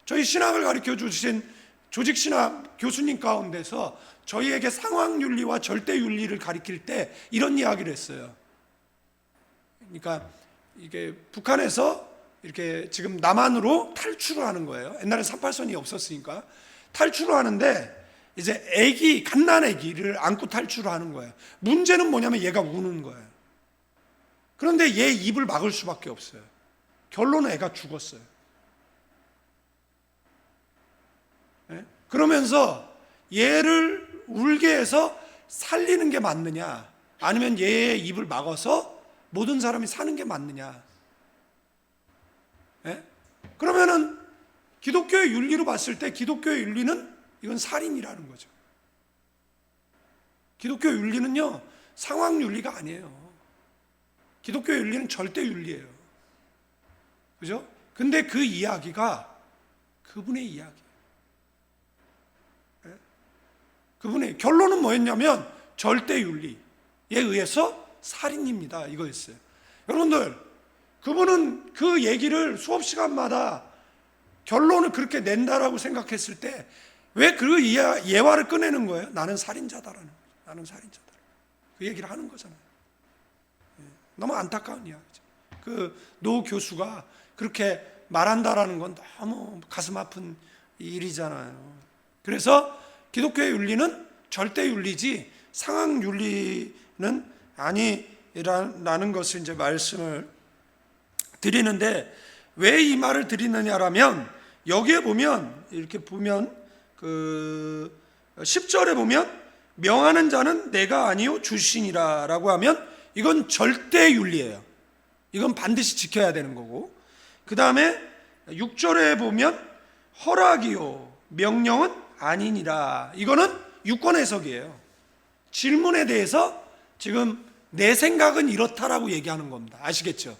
저희 신학을 가르쳐 주신 조직신학 교수님 가운데서 저희에게 상황윤리와 절대윤리를 가르칠 때 이런 이야기를 했어요. 그러니까 이게 북한에서 이렇게 지금 남한으로 탈출을 하는 거예요. 옛날에 38선이 없었으니까 탈출을 하는데 이제 애기, 갓난 애기를 안고 탈출을 하는 거예요. 문제는 뭐냐면 얘가 우는 거예요. 그런데 얘 입을 막을 수밖에 없어요. 결론은 애가 죽었어요. 네? 그러면서 얘를 울게 해서 살리는 게 맞느냐, 아니면 얘의 입을 막아서 모든 사람이 사는 게 맞느냐. 네? 그러면은 기독교의 윤리로 봤을 때 기독교의 윤리는 이건 살인이라는 거죠. 기독교의 윤리는요, 상황 윤리가 아니에요. 기독교의 윤리는 절대 윤리예요. 그죠? 근데 그 이야기가 그분의 이야기예요. 네? 그분의 결론은 뭐였냐면 절대 윤리에 의해서 살인입니다. 이거였어요. 여러분들, 그분은 그 얘기를 수업 시간마다 결론을 그렇게 낸다라고 생각했을 때 왜 그 예화를 꺼내는 거예요? 나는 살인자다라는 거예요. 나는 살인자다. 그 얘기를 하는 거잖아요. 너무 안타까운 이야기죠. 그 노 교수가 그렇게 말한다라는 건 너무 가슴 아픈 일이잖아요. 그래서 기독교의 윤리는 절대 윤리지 상황 윤리는 아니라는 것을 이제 말씀을 드리는데, 왜 이 말을 드리느냐라면 여기에 보면 이렇게 보면 그 10절에 보면 명하는 자는 내가 아니요 주신이라라고 하면 이건 절대 윤리예요. 이건 반드시 지켜야 되는 거고, 그 다음에 6절에 보면 허락이요 명령은 아니니라. 이거는 유권 해석이에요. 질문에 대해서 지금 내 생각은 이렇다라고 얘기하는 겁니다. 아시겠죠?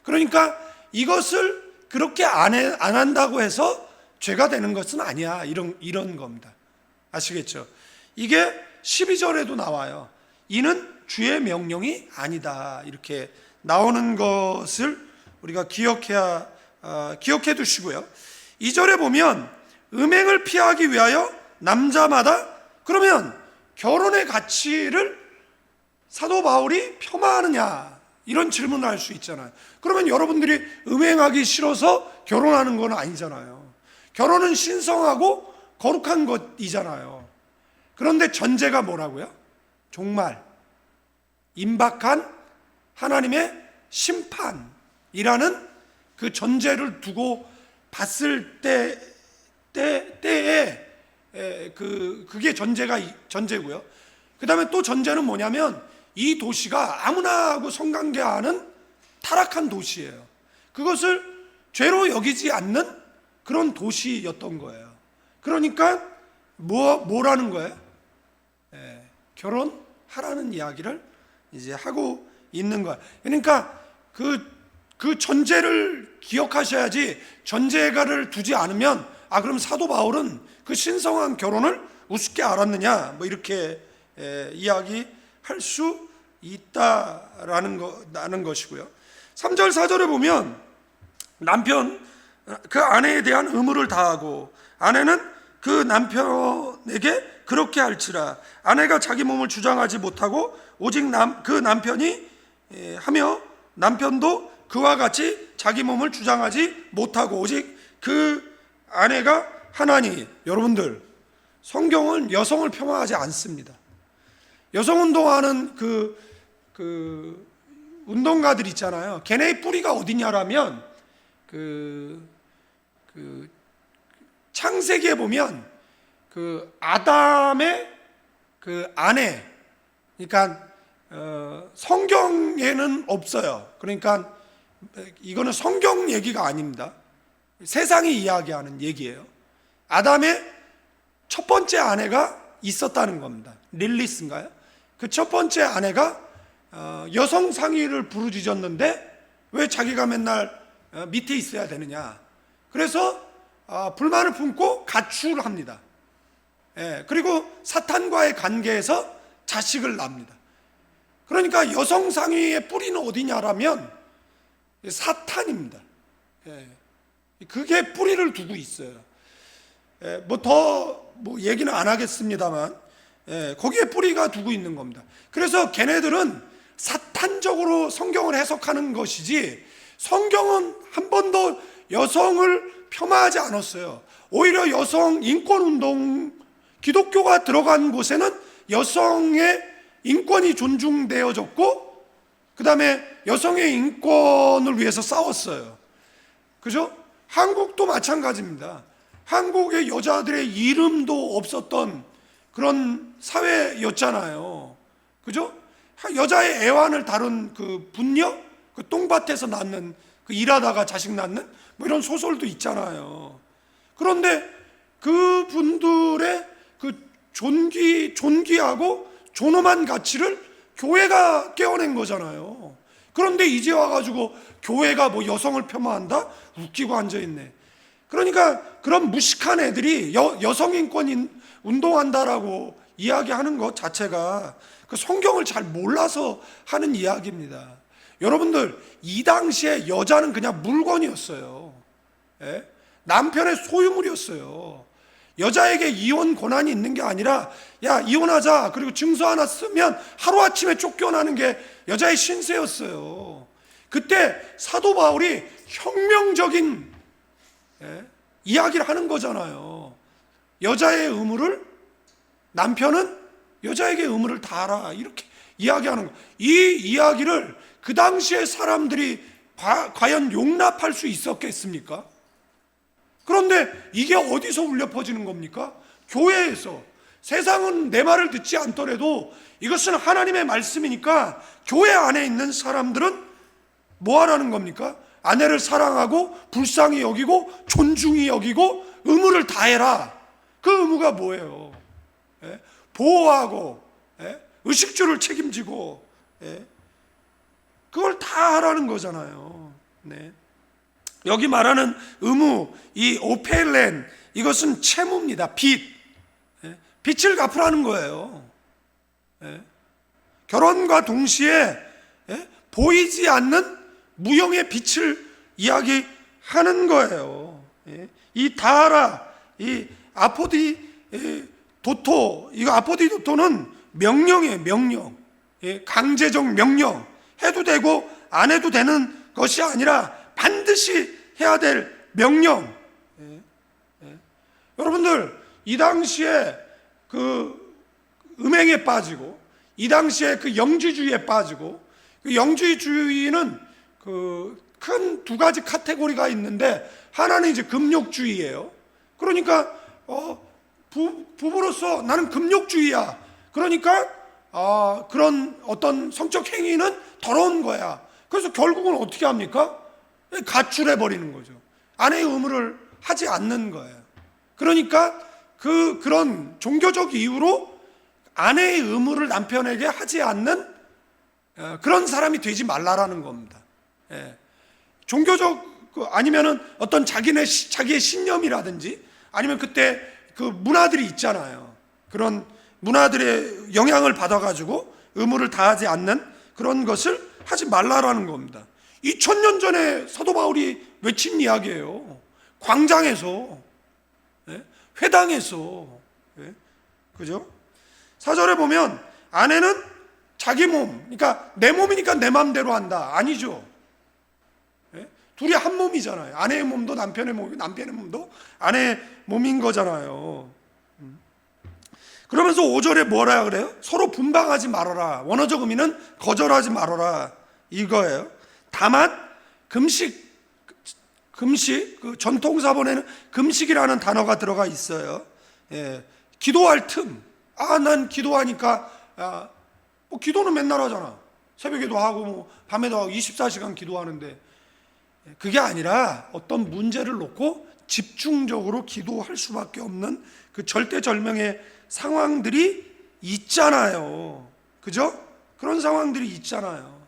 그러니까 이것을 그렇게 안 한다고 해서 죄가 되는 것은 아니야. 이런 겁니다. 아시겠죠? 이게 12절에도 나와요. 이는 주의 명령이 아니다. 이렇게 나오는 것을 우리가 기억해 두시고요. 2절에 보면 음행을 피하기 위하여 남자마다, 그러면 결혼의 가치를 사도 바울이 폄하하느냐, 이런 질문을 할 수 있잖아요. 그러면 여러분들이 음행하기 싫어서 결혼하는 건 아니잖아요. 결혼은 신성하고 거룩한 것이잖아요. 그런데 전제가 뭐라고요? 종말, 임박한 하나님의 심판이라는 그 전제를 두고 봤을 때에 그게 전제고요. 그 다음에 또 전제는 뭐냐면 이 도시가 아무나 하고 성관계하는 타락한 도시예요. 그것을 죄로 여기지 않는 그런 도시였던 거예요. 그러니까 뭐라는 거예요? 결혼하라는 이야기를 이제 하고 있는 거예요. 그러니까 그 전제를 기억하셔야지, 전제가를 두지 않으면 그럼 사도 바울은 그 신성한 결혼을 우습게 알았느냐 이렇게 이야기할 수 있다라는 것이고요. 3절 4절에 보면 남편 그 아내에 대한 의무를 다하고 아내는 그 남편에게 그렇게 할지라. 아내가 자기 몸을 주장하지 못하고 오직 그 남편이 하며 남편도 그와 같이 자기 몸을 주장하지 못하고 오직 그 아내가 하나니. 여러분들, 성경은 여성을 폄하하지 않습니다. 여성 운동하는 그 운동가들 있잖아요. 걔네의 뿌리가 어디냐라면 창세기에 보면 그 아담의 그 아내, 그러니까 성경에는 없어요. 그러니까 이거는 성경 얘기가 아닙니다. 세상이 이야기하는 얘기예요. 아담의 첫 번째 아내가 있었다는 겁니다. 릴리스인가요? 그 첫 번째 아내가 여성 상의를 부르짖었는데 왜 자기가 맨날 밑에 있어야 되느냐. 그래서 불만을 품고 가출을 합니다. 그리고 사탄과의 관계에서 자식을 낳습니다. 그러니까 여성 상의의 뿌리는 어디냐라면 사탄입니다. 그게 뿌리를 두고 있어요. 더 얘기는 안 하겠습니다만 거기에 뿌리가 두고 있는 겁니다. 그래서 걔네들은 사탄적으로 성경을 해석하는 것이지 성경은 한 번도 여성을 폄하하지 않았어요. 오히려 여성 인권운동, 기독교가 들어간 곳에는 여성의 인권이 존중되어졌고 그 다음에 여성의 인권을 위해서 싸웠어요. 그죠? 한국도 마찬가지입니다. 한국의 여자들의 이름도 없었던 그런 사회였잖아요. 그죠? 여자의 애완을 다룬 그 분녀, 그 똥밭에서 낳는, 그 일하다가 자식 낳는 이런 소설도 있잖아요. 그런데 그 분들의 그 존귀하고 존엄한 가치를 교회가 깨어낸 거잖아요. 그런데 이제 와가지고 교회가 여성을 폄하한다? 웃기고 앉아있네. 그러니까 그런 무식한 애들이 여성 인권 운동한다라고 이야기하는 것 자체가 그 성경을 잘 몰라서 하는 이야기입니다. 여러분들, 이 당시에 여자는 그냥 물건이었어요. 남편의 소유물이었어요. 여자에게 이혼 권한이 있는 게 아니라 야 이혼하자 그리고 증서 하나 쓰면 하루아침에 쫓겨나는 게 여자의 신세였어요. 그때 사도 바울이 혁명적인 이야기를 하는 거잖아요. 여자의 의무를, 남편은 여자에게 의무를 다하라 이렇게 이야기하는 거. 이 이야기를 그 당시에 사람들이 과연 용납할 수 있었겠습니까? 그런데 이게 어디서 울려 퍼지는 겁니까? 교회에서. 세상은 내 말을 듣지 않더라도 이것은 하나님의 말씀이니까 교회 안에 있는 사람들은 뭐 하라는 겁니까? 아내를 사랑하고 불쌍히 여기고 존중히 여기고 의무를 다해라. 그 의무가 뭐예요? 보호하고 의식주를 책임지고 그걸 다 하라는 거잖아요. 여기 말하는 의무, 이 오펠렌, 이것은 채무입니다. 빚을 갚으라는 거예요. 결혼과 동시에 보이지 않는 무형의 빚을 이야기하는 거예요. 이 다하라, 이 아포디도토, 이거 아포디도토는 명령이에요. 명령. 강제적 명령. 해도 되고 안 해도 되는 것이 아니라 반드시 해야 될 명령. 여러분들, 이 당시에 그 음행에 빠지고 이 당시에 그 영지주의에 빠지고, 그 영지주의는 그 큰 두 가지 카테고리가 있는데 하나는 이제 금욕주의예요. 그러니까 부부로서 나는 금욕주의야. 그러니까 그런 어떤 성적 행위는 더러운 거야. 그래서 결국은 어떻게 합니까? 가출해 버리는 거죠. 아내의 의무를 하지 않는 거예요. 그러니까 그런 종교적 이유로 아내의 의무를 남편에게 하지 않는 그런 사람이 되지 말라라는 겁니다. 종교적 아니면은 어떤 자기의 신념이라든지 아니면 그때 그 문화들이 있잖아요. 그런 문화들의 영향을 받아가지고 의무를 다하지 않는 그런 것을 하지 말라라는 겁니다. 2000년 전에 사도 바울이 외친 이야기예요. 광장에서, 회당에서, 그죠? 4절에 보면 아내는 자기 몸, 그러니까 내 몸이니까 내 마음대로 한다. 아니죠. 둘이 한 몸이잖아요. 아내의 몸도 남편의 몸이고 남편의 몸도 아내의 몸인 거잖아요. 그러면서 5절에 뭐라 그래요? 서로 분방하지 말아라. 원어적 의미는 거절하지 말아라 이거예요. 다만 금식 그 전통사본에는 금식이라는 단어가 들어가 있어요. 기도할 틈. 난 기도하니까 뭐 기도는 맨날 하잖아. 새벽에도 하고 뭐 밤에도 하고 24시간 기도하는데 그게 아니라 어떤 문제를 놓고 집중적으로 기도할 수밖에 없는 그 절대절명의 상황들이 있잖아요. 그죠? 그런 상황들이 있잖아요.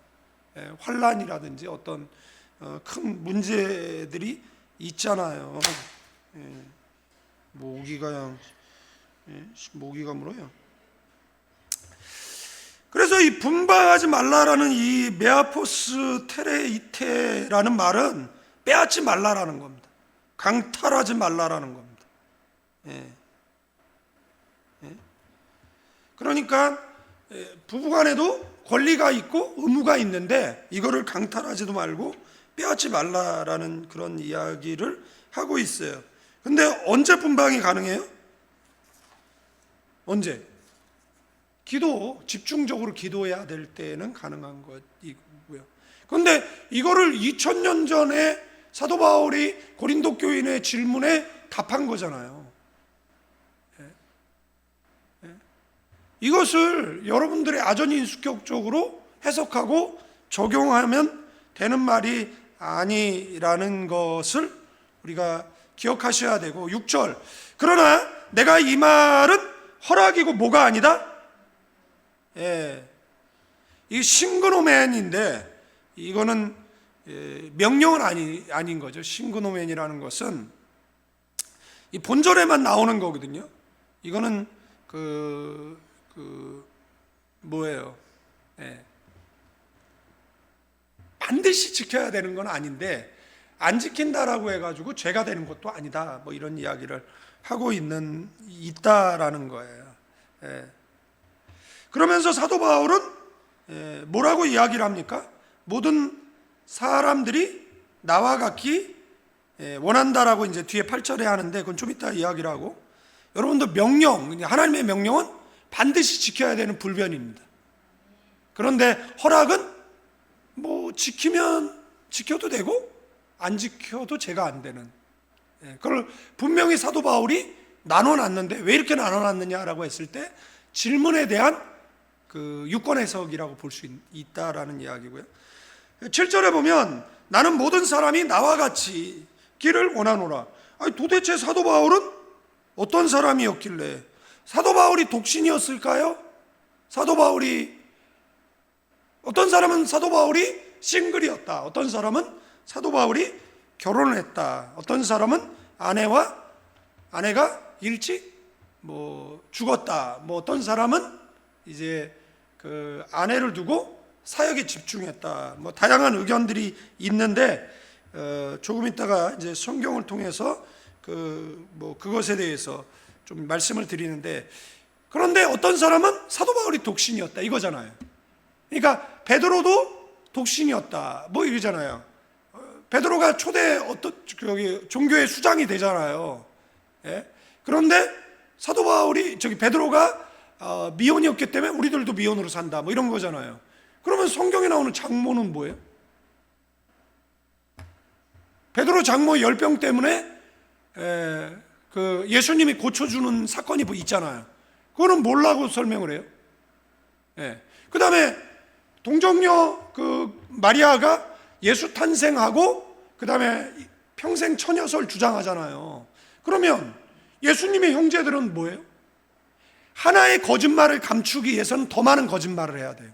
환란이라든지 어떤 큰 문제들이 있잖아요. 모기가 물어요. 그래서 이 분방하지 말라라는 이 메아포스 테레이테라는 말은 빼앗지 말라라는 겁니다. 강탈하지 말라라는 겁니다. 그러니까 부부간에도 권리가 있고 의무가 있는데 이거를 강탈하지도 말고 빼앗지 말라라는 그런 이야기를 하고 있어요. 근데 언제 분방이 가능해요? 언제? 집중적으로 기도해야 될 때는 가능한 것이고요. 그런데 이거를 2000년 전에 사도 바울이 고린도 교인의 질문에 답한 거잖아요. 이것을 여러분들의 아전인수격적으로 해석하고 적용하면 되는 말이 아니라는 것을 우리가 기억하셔야 되고 6절 그러나 내가 이 말은 허락이고 뭐가 아니다? 이 싱그노맨인데 이거는 명령은 아닌 거죠. 싱그노맨이라는 것은 이 본절에만 나오는 거거든요. 이거는 뭐예요? 반드시 지켜야 되는 건 아닌데 안 지킨다라고 해가지고 죄가 되는 것도 아니다. 뭐 이런 이야기를 하고 있다라는 거예요. 그러면서 사도 바울은 뭐라고 이야기를 합니까? 모든 사람들이 나와 같기 원한다라고 이제 뒤에 8절에 하는데 그건 좀 이따 이야기를 하고 여러분들 하나님의 명령은 반드시 지켜야 되는 불변입니다. 그런데 허락은 뭐 지켜도 되고 안 지켜도 죄가 안 되는 그걸 분명히 사도 바울이 나눠놨는데 왜 이렇게 나눠놨느냐라고 했을 때 질문에 대한 그 유권 해석이라고 볼 수 있다라는 이야기고요. 7절에 보면 나는 모든 사람이 나와 같이 길을 원하노라. 도대체 사도 바울은 어떤 사람이었길래 사도 바울이 독신이었을까요? 어떤 사람은 사도 바울이 싱글이었다. 어떤 사람은 사도 바울이 결혼을 했다. 어떤 사람은 아내가 일찍 죽었다. 어떤 사람은 이제 그 아내를 두고 사역에 집중했다. 다양한 의견들이 있는데 조금 있다가 이제 성경을 통해서 그것에 대해서 좀 말씀을 드리는데 그런데 어떤 사람은 사도 바울이 독신이었다 이거잖아요. 그러니까 베드로도 독신이었다 이러잖아요. 베드로가 초대 종교의 수장이 되잖아요. 그런데 사도 바울이 베드로가 미혼이었기 때문에 우리들도 미혼으로 산다 이런 거잖아요. 그러면 성경에 나오는 장모는 뭐예요? 베드로 장모 열병 때문에 그 예수님이 고쳐주는 사건이 있잖아요. 그거는 뭐라고 설명을 해요? 예. 그 다음에 동정녀 그 마리아가 예수 탄생하고 그 다음에 평생 처녀설 주장하잖아요. 그러면 예수님의 형제들은 뭐예요? 하나의 거짓말을 감추기 위해서는 더 많은 거짓말을 해야 돼요.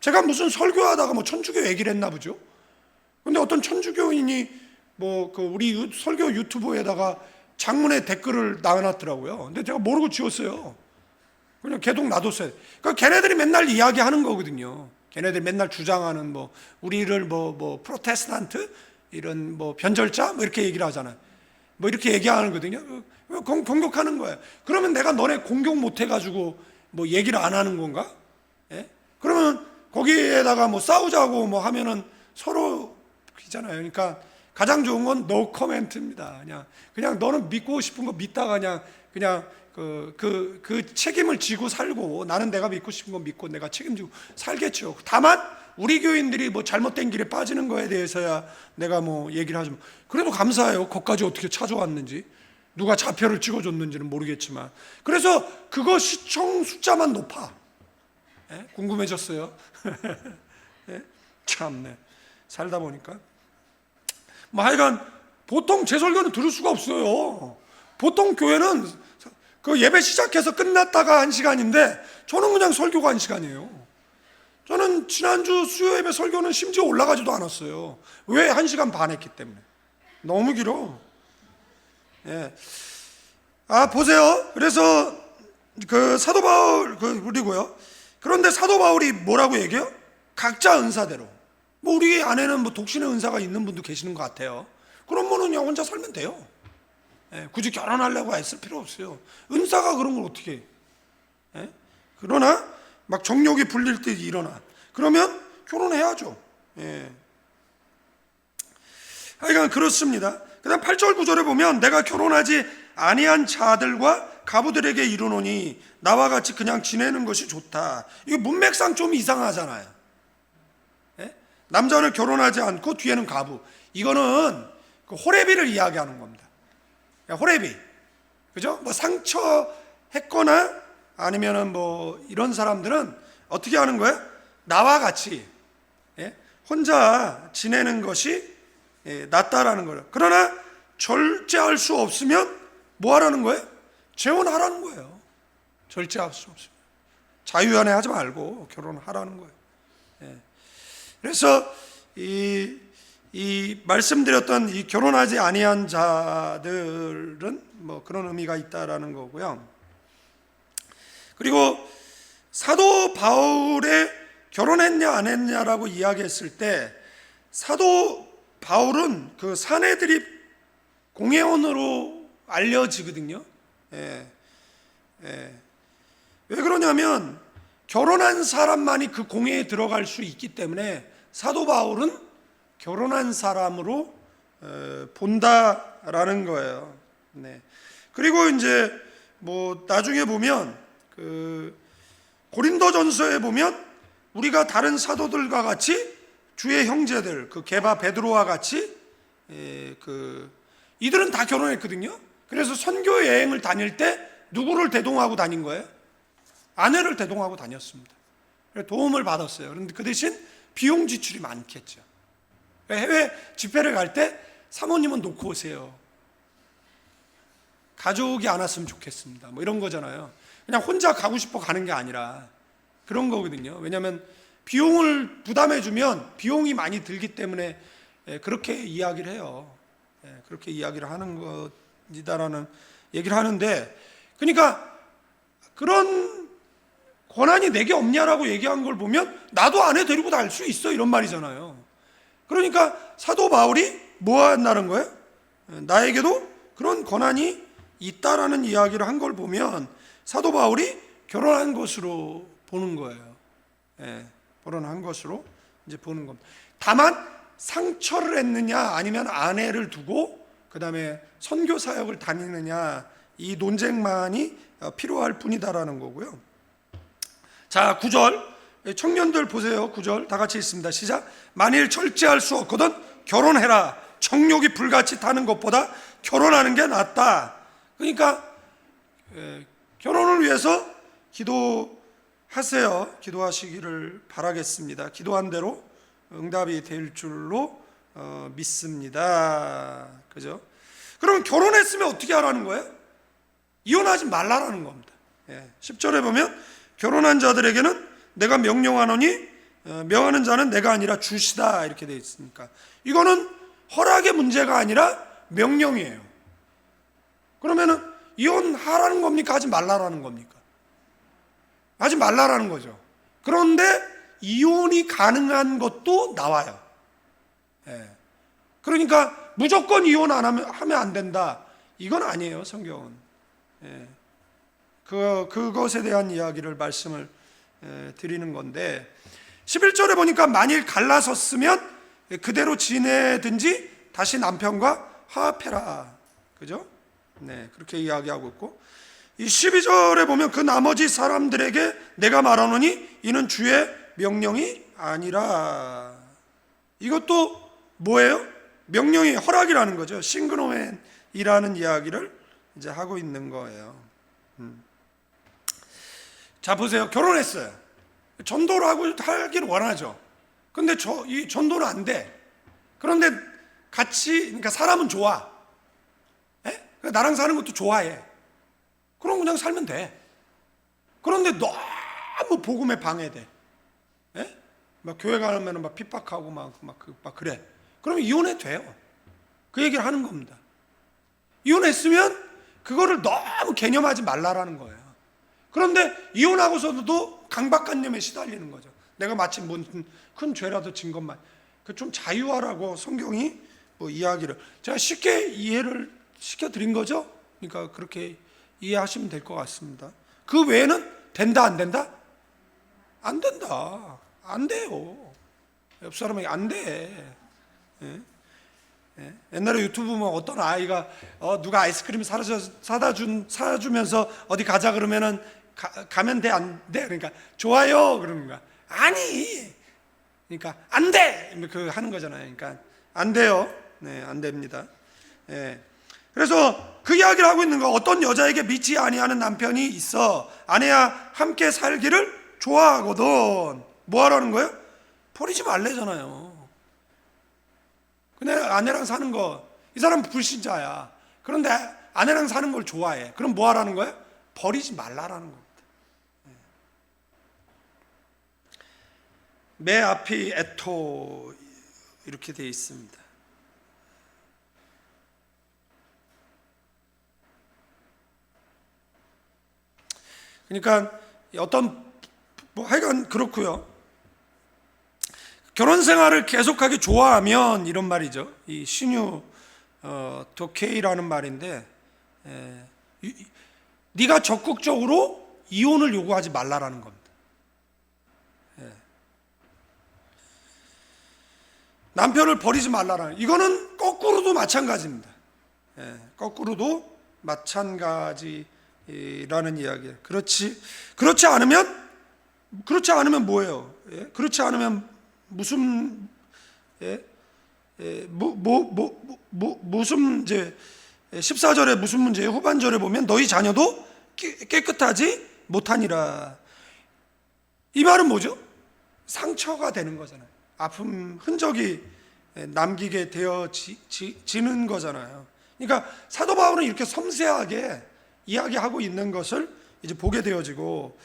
제가 무슨 설교하다가 뭐 천주교 얘기를 했나 보죠. 근데 어떤 천주교인이 뭐 그 우리 설교 유튜브에다가 장문의 댓글을 나눠놨더라고요. 근데 제가 모르고 지웠어요. 그냥 계속 놔뒀어요. 그러니까 걔네들이 맨날 이야기하는 거거든요. 걔네들이 맨날 주장하는 뭐 우리를 뭐 프로테스탄트 이런 뭐 변절자 뭐 이렇게 얘기를 하잖아요. 뭐 이렇게 얘기하는 거거든요. 공격하는 거예요. 그러면 내가 너네 공격 못 해가지고 뭐 얘기를 안 하는 건가? 예? 그러면 거기에다가 뭐 싸우자고 뭐 하면은 서로 이잖아요. 그러니까 가장 좋은 건 노 코멘트입니다. 그냥 너는 믿고 싶은 거 믿다가 그냥 그 책임을 지고 살고 나는 내가 믿고 싶은 거 믿고 내가 책임지고 살겠죠. 다만 우리 교인들이 뭐 잘못된 길에 빠지는 거에 대해서야 내가 뭐 얘기를 하지만 그래도 감사해요. 거기까지 어떻게 찾아왔는지 누가 좌표를 찍어줬는지는 모르겠지만 그래서 그거 시청 숫자만 높아. 예? 궁금해졌어요. 예? 참네. 살다 보니까 뭐 하여간 보통 제 설교는 들을 수가 없어요. 보통 교회는 그 예배 시작해서 끝났다가 1시간인데 저는 그냥 설교가 1시간이에요. 저는 지난주 수요 예배 설교는 심지어 올라가지도 않았어요. 왜? 1시간 반 했기 때문에. 너무 길어. 예. 보세요. 그래서 그 사도 바울 그리고요. 그런데 사도 바울이 뭐라고 얘기해요? 각자 은사대로. 뭐 우리 안에는 뭐 독신의 은사가 있는 분도 계시는 것 같아요. 그런 분은 그냥 혼자 살면 돼요. 예, 굳이 결혼하려고 애쓸 필요 없어요. 은사가 그런 걸 어떻게 해? 예? 그러나 막 정욕이 불릴 때 일어나. 그러면 결혼해야죠. 예. 하여간 그렇습니다. 그 다음 8절 9절에 보면 내가 결혼하지 아니한 자들과 가부들에게 이르노니 나와 같이 그냥 지내는 것이 좋다. 이거 문맥상 좀 이상하잖아요. 예? 남자는 결혼하지 않고 뒤에는 가부. 이거는 그 호레비를 이야기하는 겁니다. 호레비, 그죠? 뭐 상처했거나 아니면은 뭐 이런 사람들은 어떻게 하는 거예요? 나와 같이 혼자 지내는 것이 낫다라는 거예요. 그러나 절제할 수 없으면 뭐 하라는 거예요? 재혼하라는 거예요. 절제할 수 없으면 자유연애 하지 말고 결혼하라는 거예요. 그래서 이 말씀드렸던 이 결혼하지 아니한 자들은 뭐 그런 의미가 있다라는 거고요. 그리고 사도 바울의 결혼했냐 안 했냐라고 이야기했을 때 사도 바울은 그 사내들이 공회원으로 알려지거든요. 왜 그러냐면 결혼한 사람만이 그 공회에 들어갈 수 있기 때문에 사도 바울은 결혼한 사람으로 본다라는 거예요. 그리고 이제 뭐 나중에 보면 그 고린도전서에 보면 우리가 다른 사도들과 같이 주의 형제들 그 게바 베드로와 같이 이들은 다 결혼했거든요. 그래서 선교 여행을 다닐 때 누구를 대동하고 다닌 거예요? 아내를 대동하고 다녔습니다. 도움을 받았어요. 그런데 그 대신 비용 지출이 많겠죠. 해외 집회를 갈 때 사모님은 놓고 오세요. 가져오지 않았으면 좋겠습니다. 뭐 이런 거잖아요. 그냥 혼자 가고 싶어 가는 게 아니라 그런 거거든요. 왜냐하면 비용을 부담해주면 비용이 많이 들기 때문에 그렇게 이야기를 해요. 그렇게 이야기를 하는 것이다라는 얘기를 하는데, 그러니까 그런 권한이 내게 없냐라고 얘기한 걸 보면 나도 아내 데리고 다닐 수 있어 이런 말이잖아요. 그러니까 사도 바울이 뭐 한다는 거예요? 나에게도 그런 권한이 있다라는 이야기를 한 걸 보면 사도 바울이 결혼한 것으로 보는 거예요. 결혼한 것으로 이제 보는 겁니다. 다만 상처를 했느냐 아니면 아내를 두고 그 다음에 선교 사역을 다니느냐 이 논쟁만이 필요할 뿐이다라는 거고요. 자, 9절 청년들 보세요. 9절 다 같이 읽습니다. 시작. 만일 절제할 수 없거든 결혼해라. 정욕이 불같이 타는 것보다 결혼하는 게 낫다. 그러니까 결혼을 위해서 하세요. 기도하시기를 바라겠습니다. 기도한 대로 응답이 될 줄로 믿습니다. 그죠? 그럼 결혼했으면 어떻게 하라는 거예요? 이혼하지 말라라는 겁니다. 10절에 보면 결혼한 자들에게는 내가 명령하노니 명하는 자는 내가 아니라 주시다 이렇게 되어 있으니까 이거는 허락의 문제가 아니라 명령이에요. 그러면은 이혼하라는 겁니까? 하지 말라라는 겁니까? 하지 말라라는 거죠. 그런데 이혼이 가능한 것도 나와요. 그러니까 무조건 이혼 안 하면 안 된다. 이건 아니에요, 성경은. 그것에 대한 이야기를 말씀을 드리는 건데 11절에 보니까 만일 갈라섰으면 그대로 지내든지 다시 남편과 화합해라. 그죠? 네, 그렇게 이야기하고 있고 이 12절에 보면 그 나머지 사람들에게 내가 말하노니 이는 주의 명령이 아니라 이것도 뭐예요? 명령이 허락이라는 거죠. 싱그노맨이라는 이야기를 이제 하고 있는 거예요. 자 보세요. 결혼했어요. 전도를 하기를 원하죠. 근데 이 전도는 안 돼. 그런데 그러니까 사람은 좋아. 나랑 사는 것도 좋아해. 그럼 그냥 살면 돼. 그런데 너무 복음에 방해돼. 막 교회 가면 막 핍박하고 막 그래. 그러면 이혼해도 돼요. 그 얘기를 하는 겁니다. 이혼했으면 그거를 너무 개념하지 말라라는 거예요. 그런데 이혼하고서도 강박관념에 시달리는 거죠. 내가 마치 뭔 큰 죄라도 진 것만. 좀 자유하라고 성경이 뭐 이야기를 제가 쉽게 이해를 시켜드린 거죠. 그러니까 그렇게 이해하시면 될 것 같습니다. 그 외에는 된다 안 된다? 안 된다. 안 돼요. 옆 사람에게 안 돼. 옛날에 유튜브 보면 어떤 아이가 누가 아이스크림 사주면서 어디 가자 그러면은 가면 돼 안 돼? 그러니까 좋아요 그러는 거야. 아니. 그러니까 안 돼. 그 하는 거잖아요. 그러니까 안 돼요. 네, 안 됩니다. 그래서 그 이야기를 하고 있는 거 어떤 여자에게 믿지 아니하는 남편이 있어 아내와 함께 살기를 좋아하거든. 뭐 하라는 거예요? 버리지 말래잖아요. 그냥 아내랑 사는 거, 이 사람은 불신자야. 그런데 아내랑 사는 걸 좋아해. 그럼 뭐 하라는 거예요? 버리지 말라라는 겁니다. 매 앞이 에토 이렇게 되어 있습니다. 그러니까 하여간 그렇고요. 결혼 생활을 계속하기 좋아하면 이런 말이죠. 이 신유 도케이라는 말인데 네가 적극적으로 이혼을 요구하지 말라라는 겁니다. 남편을 버리지 말라라는 이거는 거꾸로도 마찬가지입니다. 거꾸로도 마찬가지라는 이야기예요. 그렇지 않으면 뭐예요? 그렇지 않으면 무슨 무슨 이제 14절에 무슨 문제예요? 후반절에 보면 너희 자녀도 깨끗하지 못하니라. 이 말은 뭐죠? 상처가 되는 거잖아요. 아픔 흔적이 남기게 되어지는 거잖아요. 그러니까 사도 바울은 이렇게 섬세하게 이야기하고 있는 것을 이제 보게 되어지고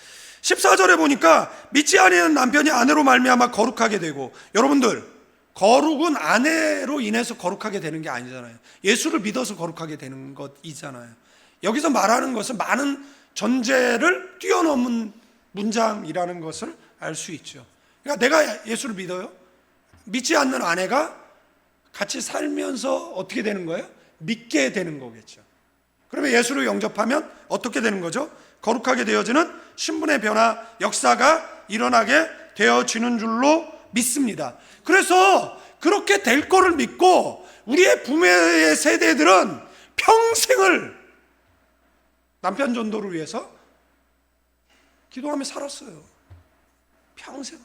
14절에 보니까 믿지 아니하는 남편이 아내로 말미암아 거룩하게 되고 여러분들 거룩은 아내로 인해서 거룩하게 되는 게 아니잖아요. 예수를 믿어서 거룩하게 되는 것이잖아요. 여기서 말하는 것은 많은 전제를 뛰어넘은 문장이라는 것을 알 수 있죠. 그러니까 내가 예수를 믿어요. 믿지 않는 아내가 같이 살면서 어떻게 되는 거예요? 믿게 되는 거겠죠. 그러면 예수를 영접하면 어떻게 되는 거죠? 거룩하게 되어지는 신분의 변화, 역사가 일어나게 되어지는 줄로 믿습니다. 그래서 그렇게 될 거를 믿고 우리의 부모의 세대들은 평생을 남편 전도를 위해서 기도하며 살았어요. 평생.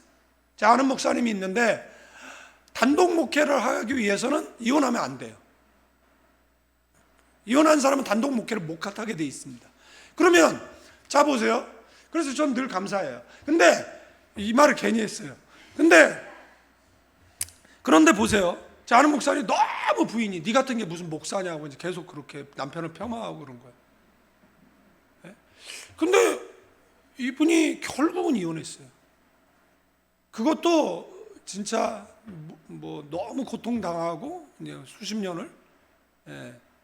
제가 아는 목사님이 있는데 단독 목회를 하기 위해서는 이혼하면 안 돼요. 이혼한 사람은 단독 목회를 못 하게 돼 있습니다. 그러면 자 보세요. 그래서 전 늘 감사해요. 근데 이 말을 괜히 했어요. 그런데 보세요. 제 아는 목사님 너무 부인이 네 같은 게 무슨 목사냐고 이제 계속 그렇게 남편을 폄하하고 그런 거예요. 네? 근데 이분이 결국은 이혼했어요. 그것도 진짜 뭐 너무 고통당하고 이제 수십 년을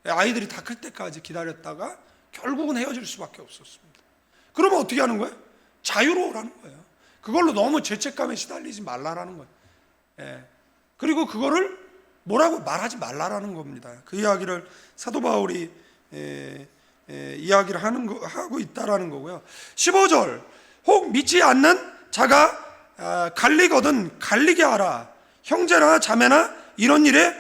아이들이 다 클 때까지 기다렸다가 결국은 헤어질 수밖에 없었습니다. 그러면 어떻게 하는 거예요? 자유로우라는 거예요. 그걸로 너무 죄책감에 시달리지 말라라는 거예요. 그리고 그거를 뭐라고 말하지 말라라는 겁니다. 그 이야기를 사도 바울이 이야기를 하고 있다라는 거고요. 15절, 혹 믿지 않는 자가 갈리거든 갈리게 하라. 형제나 자매나 이런 일에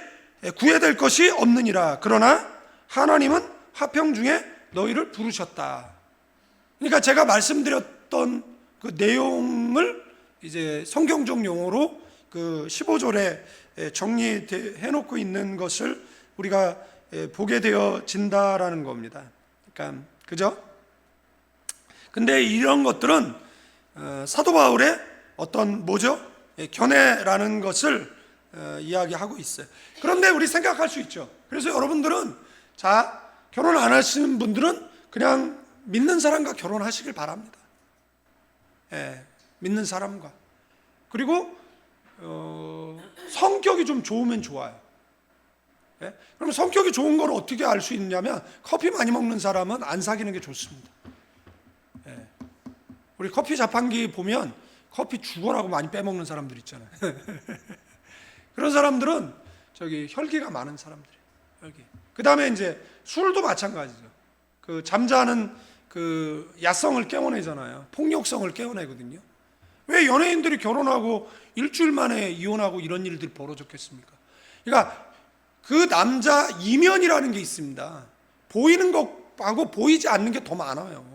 구애될 것이 없느니라. 그러나 하나님은 화평 중에 너희를 부르셨다. 그러니까 제가 말씀드렸던 그 내용을 이제 성경적 용어로 그 15절에 정리해 놓고 있는 것을 우리가 보게 되어진다라는 겁니다. 그러니까 그죠? 근데 이런 것들은 사도 바울의 어떤 뭐죠? 견해라는 것을 이야기하고 있어요. 그런데 우리 생각할 수 있죠. 그래서 여러분들은 자, 결혼 안 하시는 분들은 그냥 믿는 사람과 결혼하시길 바랍니다. 믿는 사람과. 그리고 성격이 좀 좋으면 좋아요. 그럼 성격이 좋은 걸 어떻게 알 수 있냐면 커피 많이 먹는 사람은 안 사귀는 게 좋습니다. 우리 커피 자판기 보면 커피 죽어라고 많이 빼먹는 사람들 있잖아요. 그런 사람들은 저기 혈기가 많은 사람들이에요. 혈기. 그 다음에 이제 술도 마찬가지죠. 그 잠자는 그 야성을 깨워내잖아요. 폭력성을 깨워내거든요. 왜 연예인들이 결혼하고 일주일 만에 이혼하고 이런 일들이 벌어졌겠습니까? 그러니까 그 남자 이면이라는 게 있습니다. 보이는 것하고 보이지 않는 게 더 많아요.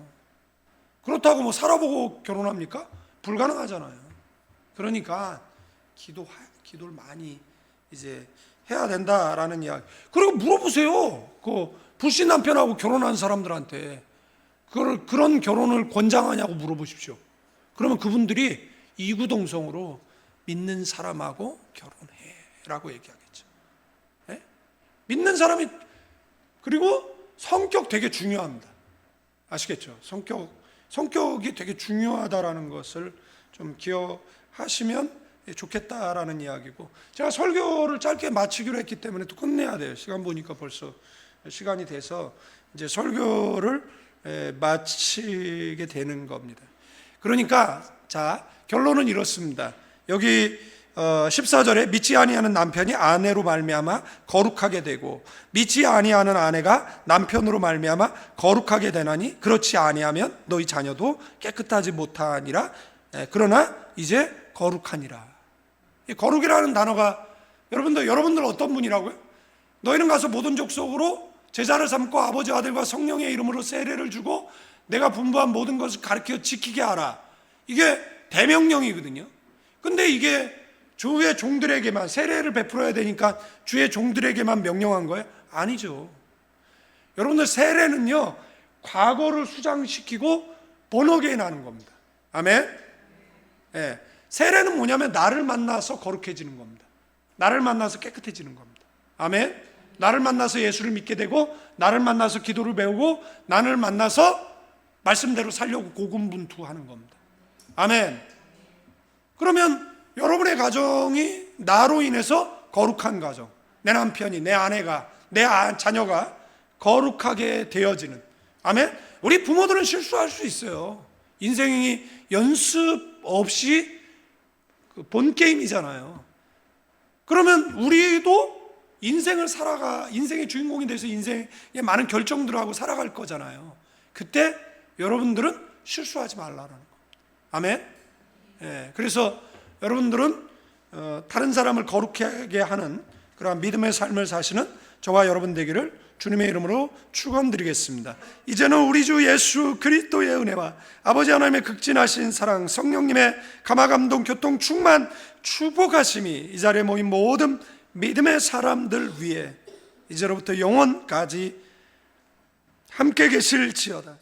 그렇다고 뭐 살아보고 결혼합니까? 불가능하잖아요. 그러니까 기도를 많이 이제 해야 된다라는 이야기. 그리고 물어보세요. 그 불신 남편하고 결혼한 사람들한테 그런 결혼을 권장하냐고 물어보십시오. 그러면 그분들이 이구동성으로 믿는 사람하고 결혼해라고 얘기하겠죠. 믿는 사람이. 그리고 성격 되게 중요합니다. 아시겠죠? 성격이 되게 중요하다라는 것을 좀 기억하시면 좋겠다라는 이야기고, 제가 설교를 짧게 마치기로 했기 때문에 또 끝내야 돼요. 시간 보니까 벌써 시간이 돼서 이제 설교를 마치게 되는 겁니다. 그러니까 자, 결론은 이렇습니다. 여기 14절에 믿지 아니하는 남편이 아내로 말미암아 거룩하게 되고 믿지 아니하는 아내가 남편으로 말미암아 거룩하게 되나니 그렇지 아니하면 너희 자녀도 깨끗하지 못하니라. 그러나 이제 거룩하니라. 이 거룩이라는 단어가 여러분들 어떤 분이라고요? 너희는 가서 모든 족속으로 제자를 삼고 아버지 아들과 성령의 이름으로 세례를 주고 내가 분부한 모든 것을 가르쳐 지키게 하라. 이게 대명령이거든요. 근데 이게 주의 종들에게만 세례를 베풀어야 되니까 주의 종들에게만 명령한 거예요? 아니죠. 여러분들 세례는요, 과거를 수장시키고 번어게인 하는 겁니다. 아멘? 세례는 뭐냐면 나를 만나서 거룩해지는 겁니다. 나를 만나서 깨끗해지는 겁니다. 아멘? 나를 만나서 예수를 믿게 되고 나를 만나서 기도를 배우고 나를 만나서 말씀대로 살려고 고군분투하는 겁니다. 아멘. 그러면 여러분의 가정이 나로 인해서 거룩한 가정, 내 남편이, 내 아내가, 내 자녀가 거룩하게 되어지는. 아멘. 우리 부모들은 실수할 수 있어요. 인생이 연습 없이 본 게임이잖아요. 그러면 우리도 인생의 주인공이 돼서 인생의 많은 결정들을 하고 살아갈 거잖아요. 그때 여러분들은 실수하지 말라는 겁니다. 아멘. 그래서 여러분들은 다른 사람을 거룩하게 하는 그러한 믿음의 삶을 사시는 저와 여러분 되기를 주님의 이름으로 축원드리겠습니다. 이제는 우리 주 예수 그리스도의 은혜와 아버지 하나님의 극진하신 사랑, 성령님의 감화감동 교통 충만 축복하심이 이 자리에 모인 모든 믿음의 사람들 위에 이제로부터 영원까지 함께 계실지어다.